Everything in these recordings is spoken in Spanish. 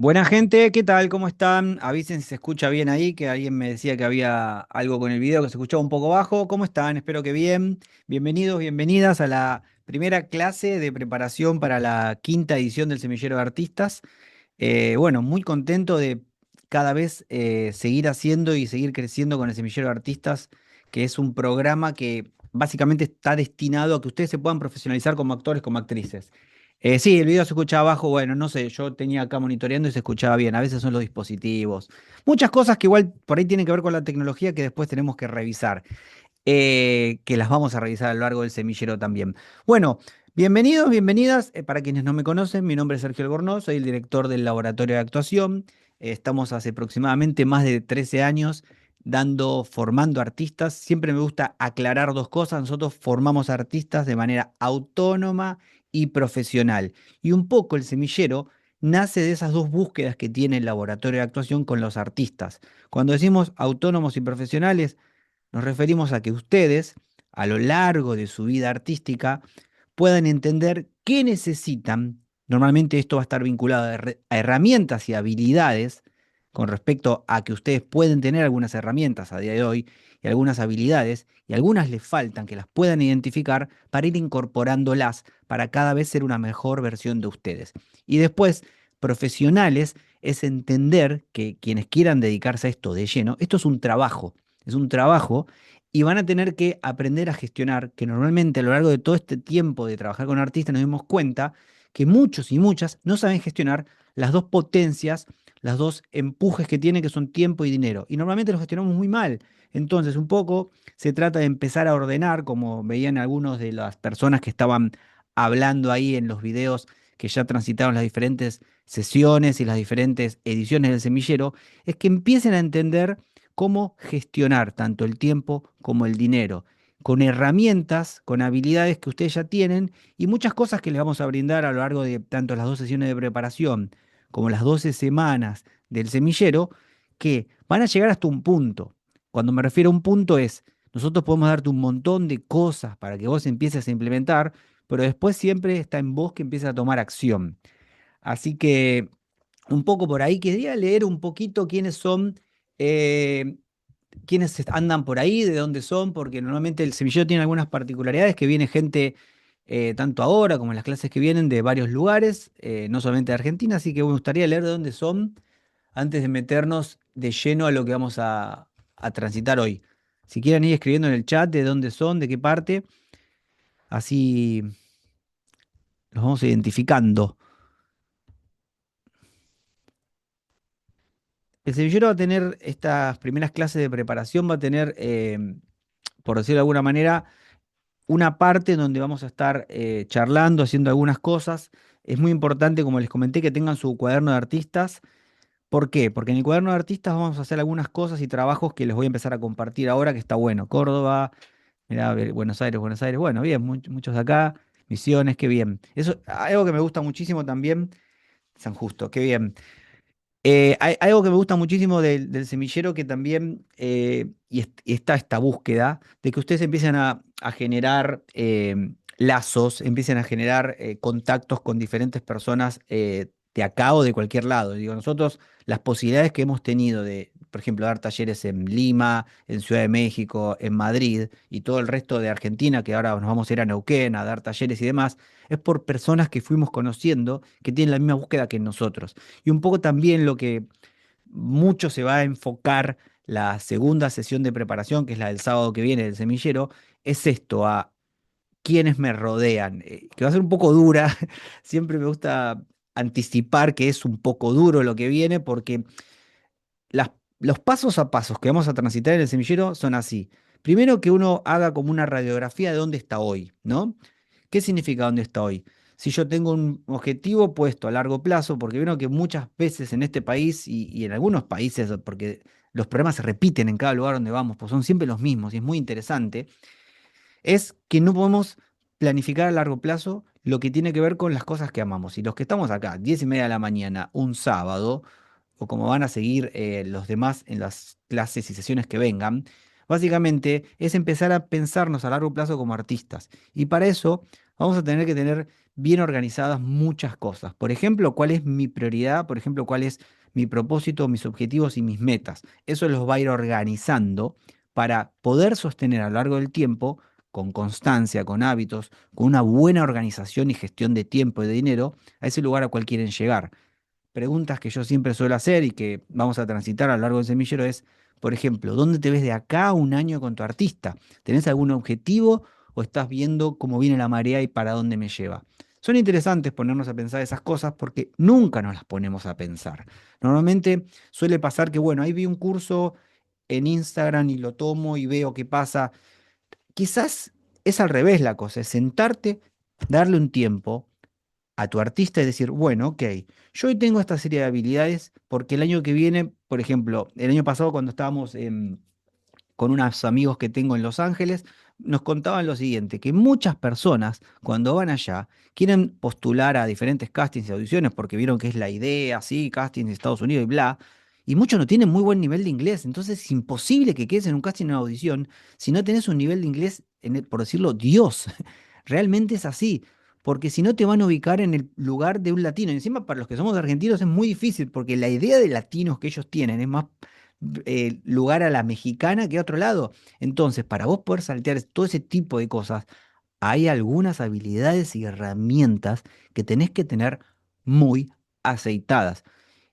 Buena gente, ¿qué tal? ¿Cómo están? Avisen si se escucha bien ahí, que alguien me decía que había algo con el video que se escuchaba un poco bajo. ¿Cómo están? Espero que bien. Bienvenidos, bienvenidas a la primera clase de preparación para la quinta edición del Semillero de Artistas. Bueno, muy contento de cada vez seguir haciendo y seguir creciendo con el Semillero de Artistas, que es un programa que básicamente está destinado a que ustedes se puedan profesionalizar como actores, como actrices. Sí, el video se escuchaba bajo, bueno, no sé, yo tenía acá monitoreando y se escuchaba bien, a veces son los dispositivos. Muchas cosas que igual por ahí tienen que ver con la tecnología que después tenemos que revisar, que las vamos a revisar a lo largo del semillero también. Bueno, bienvenidos, bienvenidas. Para quienes no me conocen, mi nombre es Sergio Albornoz, soy el director del Laboratorio de Actuación. Estamos hace aproximadamente más de 13 años formando artistas. Siempre me gusta aclarar dos cosas. Nosotros formamos artistas de manera autónoma y profesional. Y un poco el semillero nace de esas dos búsquedas que tiene el Laboratorio de Actuación con los artistas. Cuando decimos autónomos y profesionales, nos referimos a que ustedes, a lo largo de su vida artística, puedan entender qué necesitan. Normalmente esto va a estar vinculado a herramientas y habilidades con respecto a que ustedes pueden tener algunas herramientas a día de hoy y algunas habilidades, y algunas les faltan que las puedan identificar para ir incorporándolas para cada vez ser una mejor versión de ustedes. Y después, profesionales es entender que quienes quieran dedicarse a esto de lleno, esto es un trabajo y van a tener que aprender a gestionar, que normalmente a lo largo de todo este tiempo de trabajar con artistas nos dimos cuenta que muchos y muchas no saben gestionar las dos potencias, las dos empujes que tiene, que son tiempo y dinero. Y normalmente los gestionamos muy mal. Entonces, un poco se trata de empezar a ordenar, como veían algunos de las personas que estaban hablando ahí en los videos que ya transitaron las diferentes sesiones y las diferentes ediciones del semillero, es que empiecen a entender cómo gestionar tanto el tiempo como el dinero, con herramientas, con habilidades que ustedes ya tienen y muchas cosas que les vamos a brindar a lo largo de tanto las dos sesiones de preparación como las 12 semanas del semillero, que van a llegar hasta un punto. Cuando me refiero a un punto es, nosotros podemos darte un montón de cosas para que vos empieces a implementar, pero después siempre está en vos que empieces a tomar acción. Así que un poco por ahí quería leer un poquito quiénes son, eh, quiénes andan por ahí, de dónde son, porque normalmente el semillero tiene algunas particularidades, que viene gente tanto ahora como en las clases que vienen de varios lugares, no solamente de Argentina, así que me gustaría leer de dónde son antes de meternos de lleno a lo que vamos a transitar hoy. Si quieren ir escribiendo en el chat de dónde son, de qué parte, así los vamos identificando. El semillero va a tener estas primeras clases de preparación, va a tener, por decirlo de alguna manera, una parte donde vamos a estar charlando, haciendo algunas cosas. Es muy importante, como les comenté, que tengan su cuaderno de artistas. ¿Por qué? Porque en el cuaderno de artistas vamos a hacer algunas cosas y trabajos que les voy a empezar a compartir ahora, que está bueno. Córdoba, mirá, Buenos Aires, Buenos Aires. Bueno, bien, muchos de acá. Misiones, qué bien. Eso, algo que me gusta muchísimo también, San Justo, qué bien. Hay algo que me gusta muchísimo del semillero que también, y está esta búsqueda de que ustedes empiecen a generar lazos, empiecen a generar contactos con diferentes personas de acá o de cualquier lado. Digo, nosotros las posibilidades que hemos tenido de, por ejemplo, dar talleres en Lima, en Ciudad de México, en Madrid y todo el resto de Argentina, que ahora nos vamos a ir a Neuquén a dar talleres y demás, es por personas que fuimos conociendo que tienen la misma búsqueda que nosotros. Y un poco también lo que mucho se va a enfocar la segunda sesión de preparación, que es la del sábado que viene del semillero, es esto, a quienes me rodean, que va a ser un poco dura. Siempre me gusta anticipar que es un poco duro lo que viene, porque los pasos a pasos que vamos a transitar en el semillero son así. Primero que uno haga como una radiografía de dónde está hoy, ¿no? ¿Qué significa dónde está hoy? Si yo tengo un objetivo puesto a largo plazo, porque veo que muchas veces en este país y en algunos países, porque los problemas se repiten en cada lugar donde vamos, pues son siempre los mismos y es muy interesante, es que no podemos planificar a largo plazo lo que tiene que ver con las cosas que amamos. Y los que estamos acá, 10:30 de la mañana, un sábado, o como van a seguir los demás en las clases y sesiones que vengan, básicamente es empezar a pensarnos a largo plazo como artistas. Y para eso vamos a tener que tener bien organizadas muchas cosas. Por ejemplo, cuál es mi prioridad, por ejemplo, cuál es mi propósito, mis objetivos y mis metas. Eso los va a ir organizando para poder sostener a lo largo del tiempo, con constancia, con hábitos, con una buena organización y gestión de tiempo y de dinero, a ese lugar al cual quieren llegar. Preguntas que yo siempre suelo hacer y que vamos a transitar a lo largo del semillero es, por ejemplo, ¿dónde te ves de acá a un año con tu artista? ¿Tenés algún objetivo o estás viendo cómo viene la marea y para dónde me lleva? Son interesantes ponernos a pensar esas cosas porque nunca nos las ponemos a pensar. Normalmente suele pasar que, bueno, ahí vi un curso en Instagram y lo tomo y veo qué pasa. Quizás es al revés la cosa, es sentarte, darle un tiempo a tu artista y decir, bueno, ok, yo hoy tengo esta serie de habilidades porque el año que viene, por ejemplo, el año pasado cuando estábamos con unos amigos que tengo en Los Ángeles, nos contaban lo siguiente, que muchas personas cuando van allá quieren postular a diferentes castings y audiciones porque vieron que es la idea, sí, castings de Estados Unidos y bla, y muchos no tienen muy buen nivel de inglés, entonces es imposible que quedes en un casting o una audición si no tenés un nivel de inglés, por decirlo, Dios. Realmente es así. Porque si no te van a ubicar en el lugar de un latino. Y encima para los que somos argentinos es muy difícil porque la idea de latinos que ellos tienen es más lugar a la mexicana que a otro lado. Entonces, para vos poder saltear todo ese tipo de cosas, hay algunas habilidades y herramientas que tenés que tener muy aceitadas.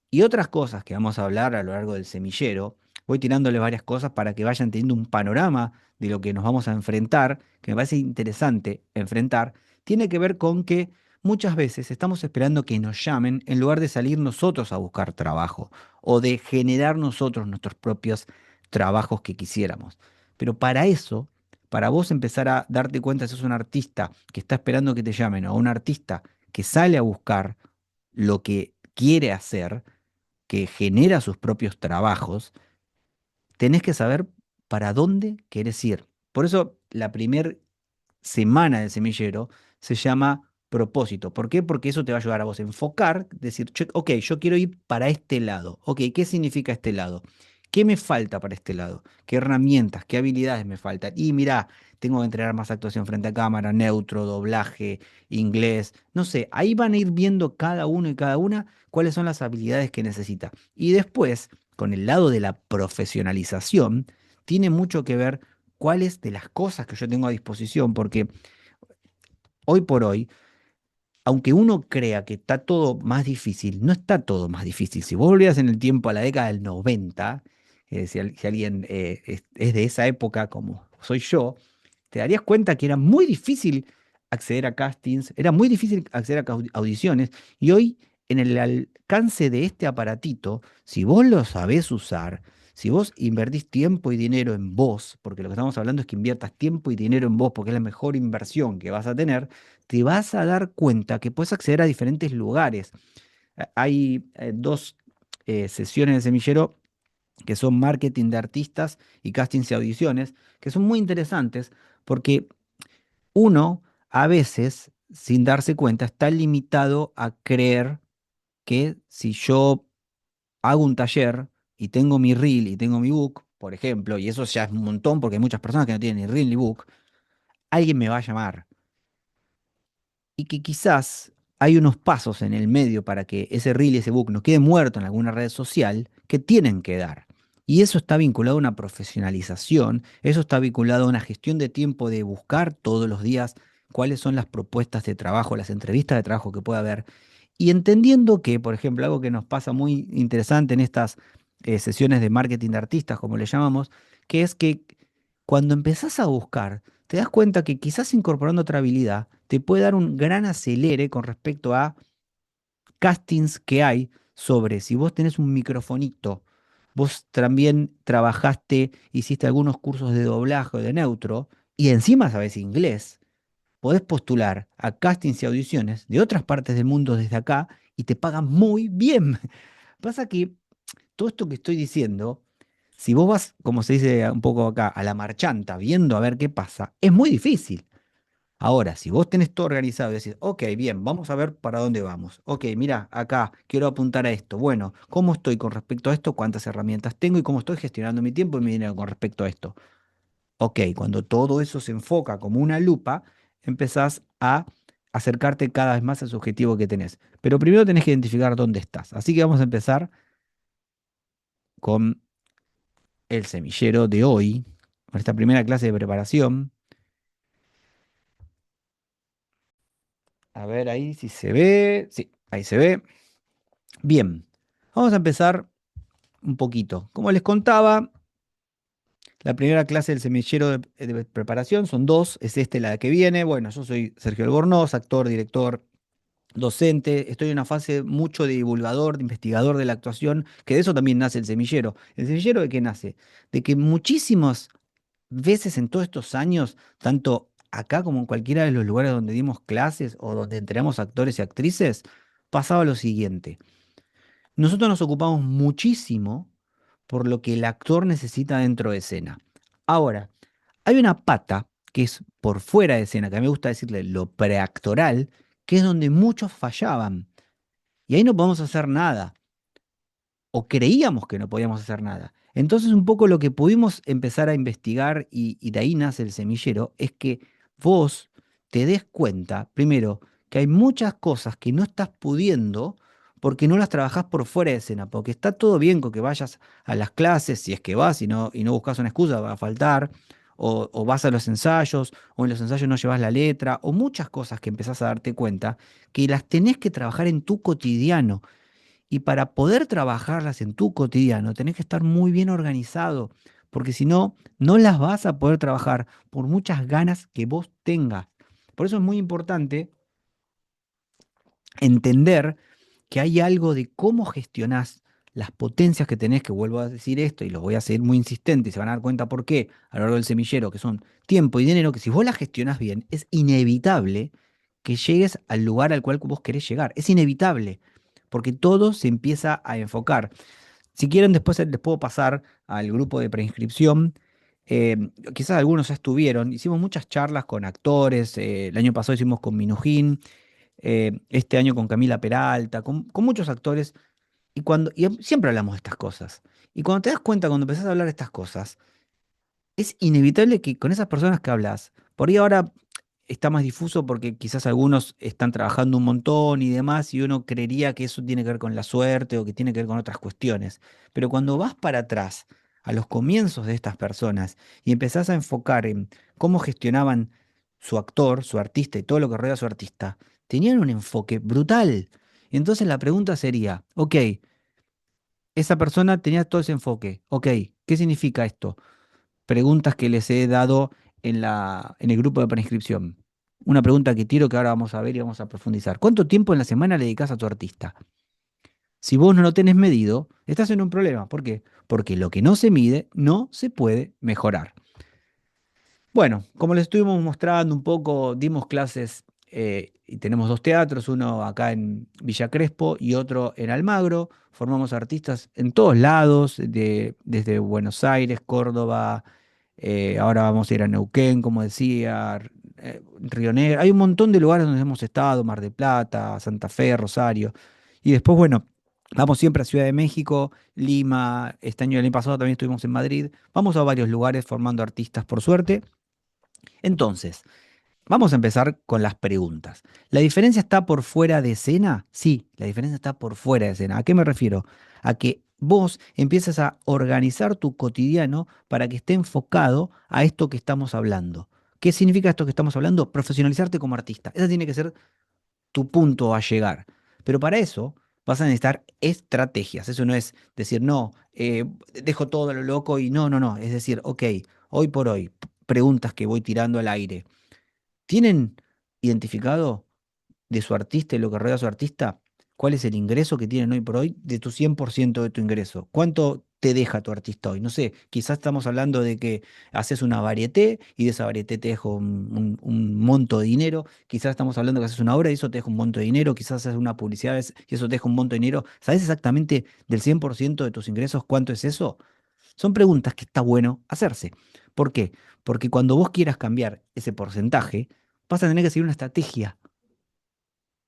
Y otras cosas que vamos a hablar a lo largo del semillero, voy tirándole varias cosas para que vayan teniendo un panorama de lo que nos vamos a enfrentar, que me parece interesante enfrentar, tiene que ver con que muchas veces estamos esperando que nos llamen en lugar de salir nosotros a buscar trabajo o de generar nosotros nuestros propios trabajos que quisiéramos. Pero para eso, para vos empezar a darte cuenta si sos un artista que está esperando que te llamen o un artista que sale a buscar lo que quiere hacer, que genera sus propios trabajos, tenés que saber para dónde querés ir. Por eso la primera semana del semillero se llama propósito. ¿Por qué? Porque eso te va a ayudar a vos a enfocar, decir, ok, yo quiero ir para este lado. Ok, ¿qué significa este lado? ¿Qué me falta para este lado? ¿Qué herramientas, qué habilidades me faltan? Y mirá, tengo que entrenar más actuación frente a cámara, neutro, doblaje, inglés, no sé, ahí van a ir viendo cada uno y cada una cuáles son las habilidades que necesita. Y después, con el lado de la profesionalización, tiene mucho que ver cuáles de las cosas que yo tengo a disposición, porque hoy por hoy, aunque uno crea que está todo más difícil, no está todo más difícil. Si vos volvieras en el tiempo a la década del 90, si alguien es de esa época como soy yo, te darías cuenta que era muy difícil acceder a castings, era muy difícil acceder a audiciones, y hoy en el alcance de este aparatito, si vos lo sabés usar, si vos invertís tiempo y dinero en vos, porque lo que estamos hablando es que inviertas tiempo y dinero en vos, porque es la mejor inversión que vas a tener, te vas a dar cuenta que puedes acceder a diferentes lugares. Hay dos sesiones de semillero que son marketing de artistas y castings y audiciones, que son muy interesantes porque uno a veces, sin darse cuenta, está limitado a creer que si yo hago un taller y tengo mi reel y tengo mi book, por ejemplo, y eso ya es un montón porque hay muchas personas que no tienen ni reel ni book, alguien me va a llamar y que quizás hay unos pasos en el medio para que ese reel y ese book no quede muerto en alguna red social que tienen que dar. Y eso está vinculado a una profesionalización, eso está vinculado a una gestión de tiempo de buscar todos los días cuáles son las propuestas de trabajo, las entrevistas de trabajo que pueda haber. Y entendiendo que, por ejemplo, algo que nos pasa muy interesante en estas sesiones de marketing de artistas, como le llamamos, que es que cuando empezás a buscar, te das cuenta que quizás incorporando otra habilidad te puede dar un gran acelere con respecto a castings que hay sobre si vos tenés un microfonito, vos también trabajaste, hiciste algunos cursos de doblaje o de neutro y encima sabés inglés, podés postular a castings y audiciones de otras partes del mundo desde acá y te pagan muy bien. Pasa que todo esto que estoy diciendo, si vos vas, como se dice un poco acá, a la marchanta, viendo a ver qué pasa, es muy difícil. Ahora, si vos tenés todo organizado y decís, ok, bien, vamos a ver para dónde vamos. Ok, mira, acá quiero apuntar a esto. Bueno, ¿cómo estoy con respecto a esto? ¿Cuántas herramientas tengo y cómo estoy gestionando mi tiempo y mi dinero con respecto a esto? Ok, cuando todo eso se enfoca como una lupa, empezás a acercarte cada vez más a ese objetivo que tenés. Pero primero tenés que identificar dónde estás. Así que vamos a empezar con el semillero de hoy, con esta primera clase de preparación. A ver ahí si se ve. Sí, ahí se ve. Bien, vamos a empezar un poquito. Como les contaba, la primera clase del semillero de preparación son dos, es este la que viene. Bueno, yo soy Sergio Albornoz, actor, director, docente. Estoy en una fase mucho de divulgador, de investigador de la actuación, que de eso también nace el semillero. ¿El semillero de qué nace? De que muchísimas veces en todos estos años, tanto acá como en cualquiera de los lugares donde dimos clases o donde entrenamos actores y actrices, pasaba lo siguiente. Nosotros nos ocupamos muchísimo por lo que el actor necesita dentro de escena. Ahora, hay una pata que es por fuera de escena, que a mí me gusta decirle lo preactoral, que es donde muchos fallaban. Y ahí no podemos hacer nada o creíamos que no podíamos hacer nada. Entonces, un poco lo que pudimos empezar a investigar y de ahí nace el semillero es que vos te des cuenta, primero, que hay muchas cosas que no estás pudiendo porque no las trabajás por fuera de escena, porque está todo bien con que vayas a las clases, si es que vas y no buscas una excusa, va a faltar, o vas a los ensayos, o en los ensayos no llevas la letra, o muchas cosas que empezás a darte cuenta que las tenés que trabajar en tu cotidiano y para poder trabajarlas en tu cotidiano, tenés que estar muy bien organizado, porque si no, no las vas a poder trabajar por muchas ganas que vos tengas. Por eso es muy importante entender que hay algo de cómo gestionás las potencias que tenés, que vuelvo a decir esto y los voy a seguir muy insistente y se van a dar cuenta por qué a lo largo del semillero, que son tiempo y dinero, que si vos las gestionás bien, es inevitable que llegues al lugar al cual vos querés llegar. Es inevitable, porque todo se empieza a enfocar. Si quieren, después les puedo pasar al grupo de preinscripción. Quizás algunos ya estuvieron. Hicimos muchas charlas con actores. El año pasado hicimos con Minujín, este año con Camila Peralta, con muchos actores. Y siempre hablamos de estas cosas. Y cuando te das cuenta, cuando empezás a hablar de estas cosas, es inevitable que con esas personas que hablas, por ahí ahora está más difuso porque quizás algunos están trabajando un montón y demás, y uno creería que eso tiene que ver con la suerte o que tiene que ver con otras cuestiones. Pero cuando vas para atrás, a los comienzos de estas personas, y empezás a enfocar en cómo gestionaban su actor, su artista y todo lo que rodea a su artista, tenían un enfoque brutal. Y entonces la pregunta sería, ok, esa persona tenía todo ese enfoque, ok, ¿qué significa esto? Preguntas que les he dado en el grupo de preinscripción. Una pregunta que tiro que ahora vamos a ver y vamos a profundizar. ¿Cuánto tiempo en la semana le dedicas a tu artista? Si vos no lo tenés medido, estás en un problema. ¿Por qué? Porque lo que no se mide no se puede mejorar. Bueno, como les estuvimos mostrando un poco, dimos clases y tenemos dos teatros, uno acá en Villa Crespo y otro en Almagro. Formamos artistas en todos lados, desde Buenos Aires, Córdoba, ahora vamos a ir a Neuquén, como decía, Río Negro. Hay un montón de lugares donde hemos estado, Mar del Plata, Santa Fe, Rosario. Y después, bueno, vamos siempre a Ciudad de México, Lima, este año, el año pasado también estuvimos en Madrid. Vamos a varios lugares formando artistas, por suerte. Entonces, vamos a empezar con las preguntas. ¿La diferencia está por fuera de escena? Sí, la diferencia está por fuera de escena. ¿A qué me refiero? A que vos empiezas a organizar tu cotidiano para que esté enfocado a esto que estamos hablando. ¿Qué significa esto que estamos hablando? Profesionalizarte como artista. Ese tiene que ser tu punto a llegar. Pero para eso vas a necesitar estrategias. Eso no es decir, no, dejo todo a lo loco y no, no, no. Es decir, ok, hoy por hoy, preguntas que voy tirando al aire. ¿Tienen identificado de su artista y lo que rodea a su artista? ¿Cuál es el ingreso que tienen hoy por hoy de tu 100% de tu ingreso? ¿Cuánto te deja tu artista hoy? No sé, quizás estamos hablando de que haces una varieté y de esa varieté te dejo un monto de dinero. Quizás estamos hablando que haces una obra y eso te deja un monto de dinero. Quizás haces una publicidad y eso te deja un monto de dinero. ¿Sabes exactamente del 100% de tus ingresos cuánto es eso? Son preguntas que está bueno hacerse. ¿Por qué? Porque cuando vos quieras cambiar ese porcentaje, vas a tener que seguir una estrategia.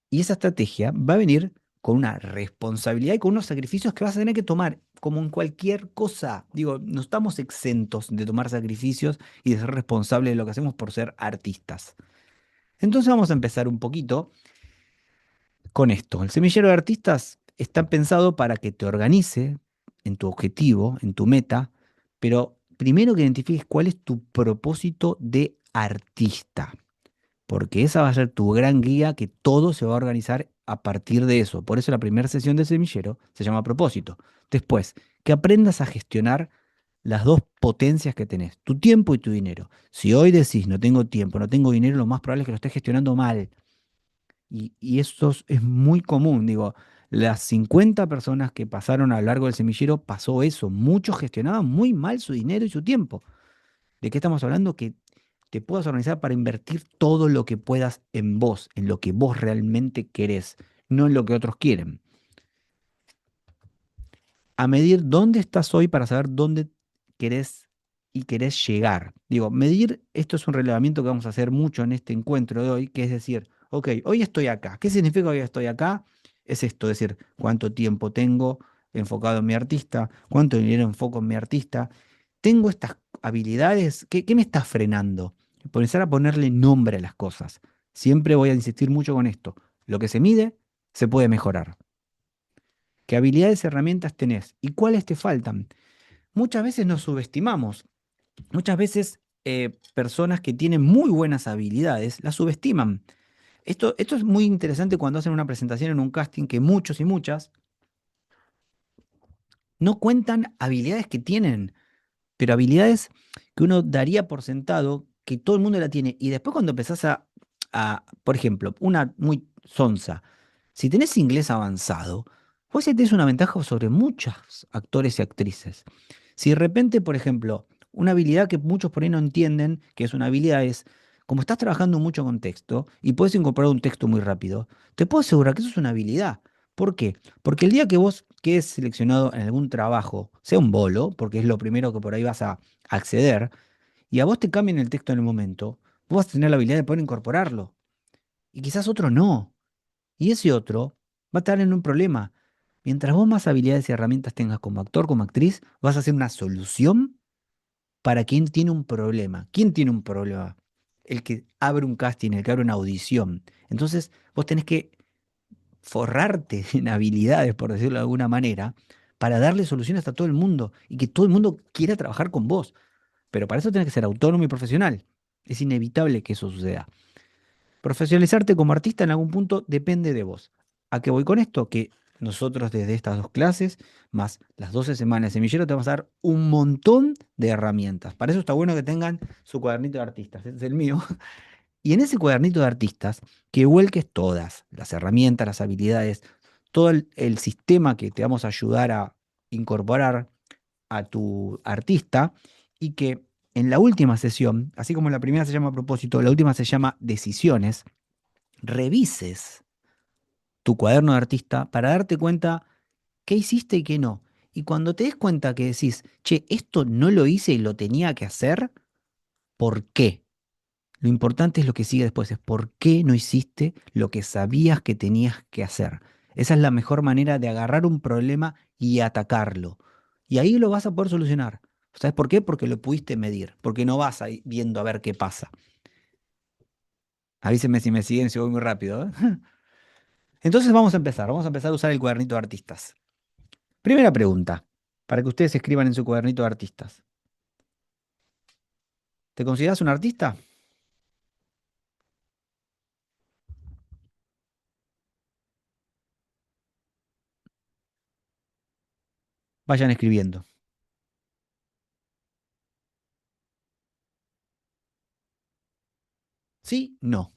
Y esa estrategia va a venir con una responsabilidad y con unos sacrificios que vas a tener que tomar, como en cualquier cosa. Digo, no estamos exentos de tomar sacrificios y de ser responsables de lo que hacemos por ser artistas. Entonces vamos a empezar un poquito con esto. El semillero de artistas está pensado para que te organice en tu objetivo, en tu meta, pero primero que identifiques cuál es tu propósito de artista, porque esa va a ser tu gran guía que todo se va a organizar a partir de eso. Por eso la primera sesión de semillero se llama propósito. Después, que aprendas a gestionar las dos potencias que tenés, tu tiempo y tu dinero. Si hoy decís no tengo tiempo, no tengo dinero, lo más probable es que lo estés gestionando mal. Y eso es muy común, digo, las 50 personas que pasaron a lo largo del semillero pasó eso. Muchos gestionaban muy mal su dinero y su tiempo. ¿De qué estamos hablando? Que te puedas organizar para invertir todo lo que puedas en vos, en lo que vos realmente querés, no en lo que otros quieren. A medir dónde estás hoy para saber dónde querés y querés llegar. Digo, medir, esto es un relevamiento que vamos a hacer mucho en este encuentro de hoy, que es decir, ok, hoy estoy acá. ¿Qué significa hoy estoy acá? Es esto, es decir, cuánto tiempo tengo enfocado en mi artista, cuánto dinero enfoco en mi artista. Tengo estas habilidades, ¿qué me está frenando? Comenzar a ponerle nombre a las cosas. Siempre voy a insistir mucho con esto. Lo que se mide se puede mejorar. ¿Qué habilidades y herramientas tenés? ¿Y cuáles te faltan? Muchas veces nos subestimamos. Muchas veces personas que tienen muy buenas habilidades las subestiman. Esto es muy interesante cuando hacen una presentación en un casting que muchos y muchas no cuentan habilidades que tienen, pero habilidades que uno daría por sentado que todo el mundo la tiene. Y después cuando empezás por ejemplo, una muy sonsa, si tenés inglés avanzado, vos ya tenés una ventaja sobre muchos actores y actrices. Si de repente, por ejemplo, una habilidad que muchos por ahí no entienden, que es una habilidad, es, como estás trabajando mucho con texto y puedes incorporar un texto muy rápido, te puedo asegurar que eso es una habilidad. ¿Por qué? Porque el día que vos quedes seleccionado en algún trabajo, sea un bolo, porque es lo primero que por ahí vas a acceder, y a vos te cambien el texto en el momento, vos vas a tener la habilidad de poder incorporarlo. Y quizás otro no. Y ese otro va a estar en un problema. Mientras vos más habilidades y herramientas tengas como actor, como actriz, vas a hacer una solución para quien tiene un problema. ¿Quién tiene un problema? El que abre un casting, el que abre una audición. Entonces, vos tenés que forrarte en habilidades, por decirlo de alguna manera, para darle soluciones a todo el mundo y que todo el mundo quiera trabajar con vos. Pero para eso tenés que ser autónomo y profesional. Es inevitable que eso suceda. Profesionalizarte como artista en algún punto depende de vos. ¿A qué voy con esto? Que nosotros desde estas dos clases, más las 12 semanas de semillero, te vamos a dar un montón de herramientas. Para eso está bueno que tengan su cuadernito de artistas. Este es el mío. Y en ese cuadernito de artistas, que vuelques todas las herramientas, las habilidades, todo el sistema que te vamos a ayudar a incorporar a tu artista y que en la última sesión, así como la primera se llama propósito, la última se llama decisiones, revises tu cuaderno de artista para darte cuenta qué hiciste y qué no. Y cuando te des cuenta que decís, che, esto no lo hice y lo tenía que hacer, ¿por qué? Lo importante es lo que sigue después, es por qué no hiciste lo que sabías que tenías que hacer. Esa es la mejor manera de agarrar un problema y atacarlo. Y ahí lo vas a poder solucionar. ¿Sabes por qué? Porque lo pudiste medir, porque no vas ahí viendo a ver qué pasa. Avísenme si me siguen, si voy muy rápido, ¿eh? Entonces vamos a empezar a usar el cuadernito de artistas. Primera pregunta, para que ustedes escriban en su cuadernito de artistas. ¿Te consideras un artista? Vayan escribiendo. ¿Sí? No.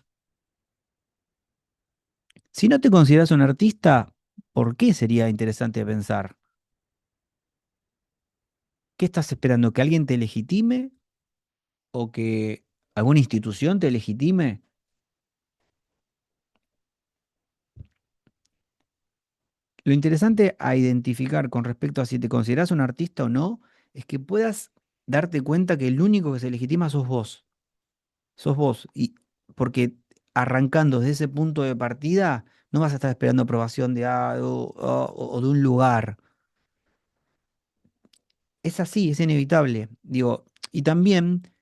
Si no te consideras un artista, ¿por qué sería interesante pensar? ¿Qué estás esperando? ¿Que alguien te legitime o que alguna institución te legitime? Lo interesante a identificar con respecto a si te consideras un artista o no, es que puedas darte cuenta que el único que se legitima sos vos. Sos vos. Y porque arrancando desde ese punto de partida, no vas a estar esperando aprobación de algo o de un lugar. Es así, es inevitable. Digo, y también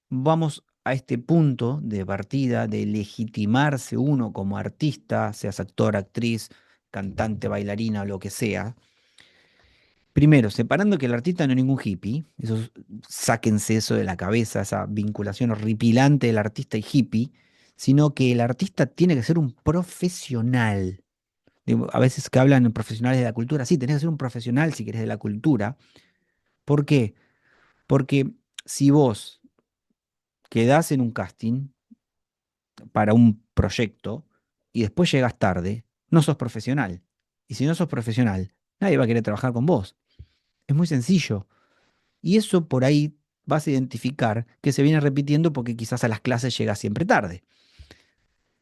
vamos a este punto de partida de legitimarse uno como artista, seas actor, actriz, cantante, bailarina o lo que sea. Primero, separando que el artista no es ningún hippie, sáquense eso de la cabeza, esa vinculación horripilante del artista y hippie, sino que el artista tiene que ser un profesional. Digo, a veces que hablan en profesionales de la cultura, sí, tenés que ser un profesional si querés de la cultura. ¿Por qué? Porque si vos quedás en un casting para un proyecto y después llegas tarde, no sos profesional. Y si no sos profesional, nadie va a querer trabajar con vos. Es muy sencillo. Y eso por ahí vas a identificar que se viene repitiendo porque quizás a las clases llegas siempre tarde.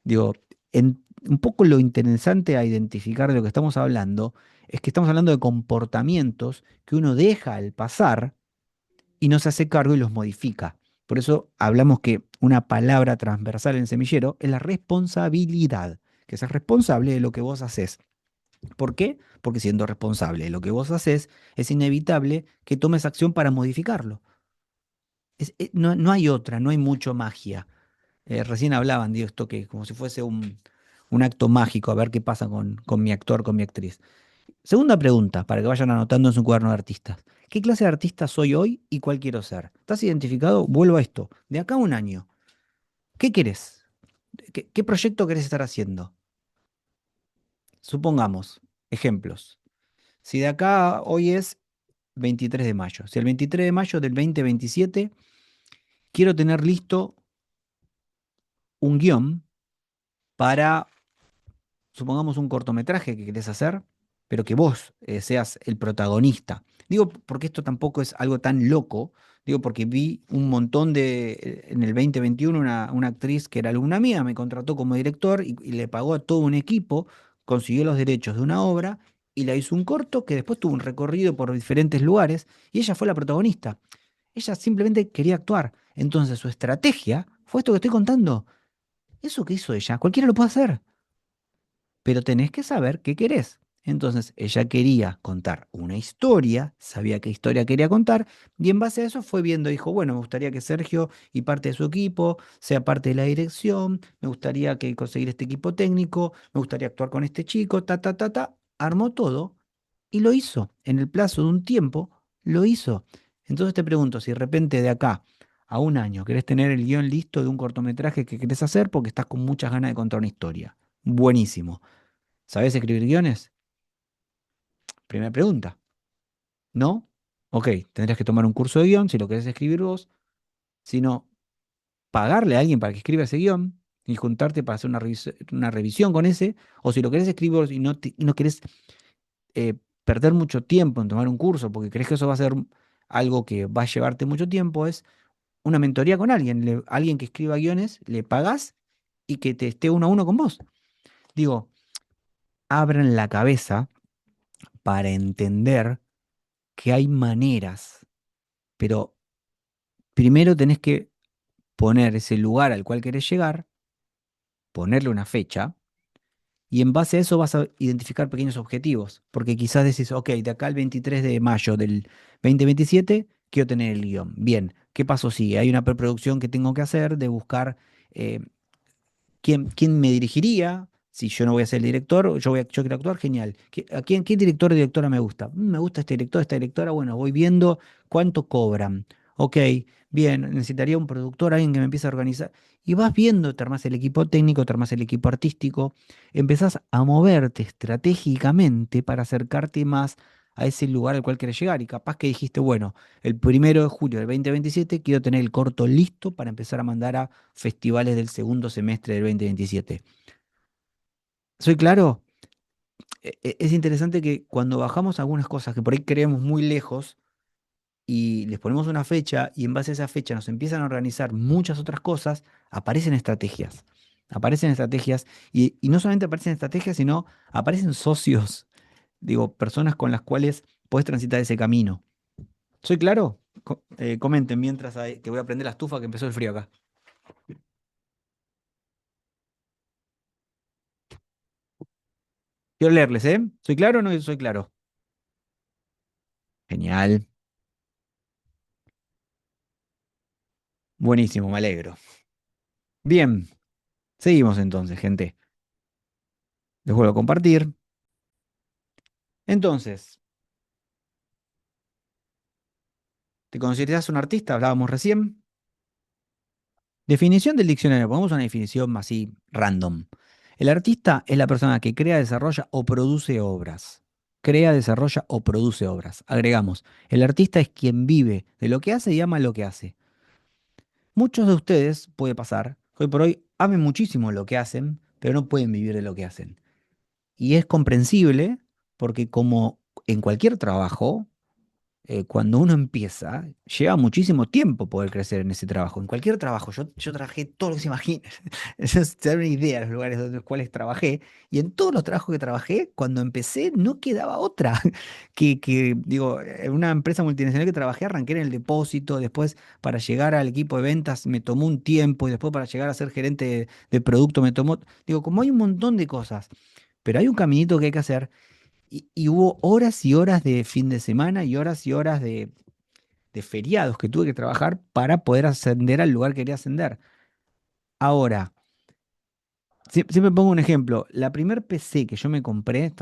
Digo, un poco lo interesante a identificar de lo que estamos hablando es que estamos hablando de comportamientos que uno deja al pasar y no se hace cargo y los modifica. Por eso hablamos que una palabra transversal en semillero es la responsabilidad, que seas responsable de lo que vos haces. ¿Por qué? Porque siendo responsable de lo que vos haces, es inevitable que tomes acción para modificarlo. No, no hay otra, no hay mucho magia. Recién hablaban de esto que como si fuese un acto mágico, a ver qué pasa con mi actor, con mi actriz. Segunda pregunta, para que vayan anotando en su cuaderno de artistas. ¿Qué clase de artista soy hoy y cuál quiero ser? ¿Estás identificado? Vuelvo a esto. De acá a un año, ¿qué querés? ¿Qué proyecto querés estar haciendo? Supongamos, ejemplos. Si de acá hoy es 23 de mayo, si el 23 de mayo del 2027 quiero tener listo un guión para, supongamos, un cortometraje que querés hacer, pero que vos seas el protagonista. Digo, porque esto tampoco es algo tan loco. Digo, porque vi un montón en el 2021, una actriz que era alumna mía, me contrató como director y le pagó a todo un equipo, consiguió los derechos de una obra y la hizo un corto que después tuvo un recorrido por diferentes lugares y ella fue la protagonista. Ella simplemente quería actuar. Entonces su estrategia fue esto que estoy contando. Eso que hizo ella, cualquiera lo puede hacer, pero tenés que saber qué querés. Entonces ella quería contar una historia, sabía qué historia quería contar, y en base a eso fue viendo, dijo, bueno, me gustaría que Sergio y parte de su equipo sea parte de la dirección, me gustaría que conseguir este equipo técnico, me gustaría actuar con este chico, ta, ta, ta, ta, armó todo y lo hizo. En el plazo de un tiempo, lo hizo. Entonces te pregunto, si de repente de acá a un año querés tener el guión listo de un cortometraje que querés hacer porque estás con muchas ganas de contar una historia. Buenísimo. ¿Sabés escribir guiones? Primera pregunta. ¿No? Ok, tendrías que tomar un curso de guión si lo querés escribir vos. Si no, pagarle a alguien para que escriba ese guión y juntarte para hacer una revisión con ese. O si lo querés escribir vos y no querés perder mucho tiempo en tomar un curso porque crees que eso va a ser algo que va a llevarte mucho tiempo, es una mentoría con alguien. Alguien que escriba guiones, le pagás y que te esté uno a uno con vos. Digo, abran la cabeza para entender que hay maneras, pero primero tenés que poner ese lugar al cual querés llegar, ponerle una fecha, y en base a eso vas a identificar pequeños objetivos, porque quizás decís, ok, de acá al 23 de mayo del 2027 quiero tener el guión. Bien, ¿qué paso sigue? Hay una preproducción que tengo que hacer de buscar eh, quién me dirigiría. Si yo no voy a ser el director, yo quiero actuar, genial. ¿Qué director o directora me gusta? Me gusta este director, esta directora, bueno, voy viendo cuánto cobran. Ok, bien, necesitaría un productor, alguien que me empiece a organizar. Y vas viendo, te armás el equipo técnico, te armás el equipo artístico, empezás a moverte estratégicamente para acercarte más a ese lugar al cual querés llegar. Y capaz que dijiste, bueno, el 1 de julio del 2027 quiero tener el corto listo para empezar a mandar a festivales del segundo semestre del 2027. ¿Soy claro? Es interesante que cuando bajamos algunas cosas que por ahí creemos muy lejos y les ponemos una fecha y en base a esa fecha nos empiezan a organizar muchas otras cosas, aparecen estrategias. Aparecen estrategias y no solamente aparecen estrategias, sino aparecen socios, digo, personas con las cuales puedes transitar ese camino. ¿Soy claro? Comenten mientras que voy a prender la estufa que empezó el frío acá. Quiero leerles, ¿eh? ¿Soy claro o no soy claro? Genial. Buenísimo, me alegro. Bien, seguimos entonces, gente. Les vuelvo a compartir. Entonces, ¿te consideras un artista? Hablábamos recién. Definición del diccionario. Ponemos una definición así random. El artista es la persona que crea, desarrolla o produce obras. Crea, desarrolla o produce obras. Agregamos, el artista es quien vive de lo que hace y ama lo que hace. Muchos de ustedes, puede pasar, que hoy por hoy amen muchísimo lo que hacen, pero no pueden vivir de lo que hacen. Y es comprensible porque como en cualquier trabajo, cuando uno empieza, lleva muchísimo tiempo poder crecer en ese trabajo. En cualquier trabajo, yo trabajé todo lo que se imagina. Eso es te da una idea de los lugares donde los cuales trabajé. Y en todos los trabajos que trabajé, cuando empecé, no quedaba otra. Digo, en una empresa multinacional que trabajé, arranqué en el depósito, después para llegar al equipo de ventas me tomó un tiempo, y después para llegar a ser gerente de producto me tomó, digo, como hay un montón de cosas, pero hay un caminito que hay que hacer y hubo horas y horas de fin de semana y horas de feriados que tuve que trabajar para poder ascender al lugar que quería ascender. Ahora, siempre pongo un ejemplo. La primer PC que yo me compré,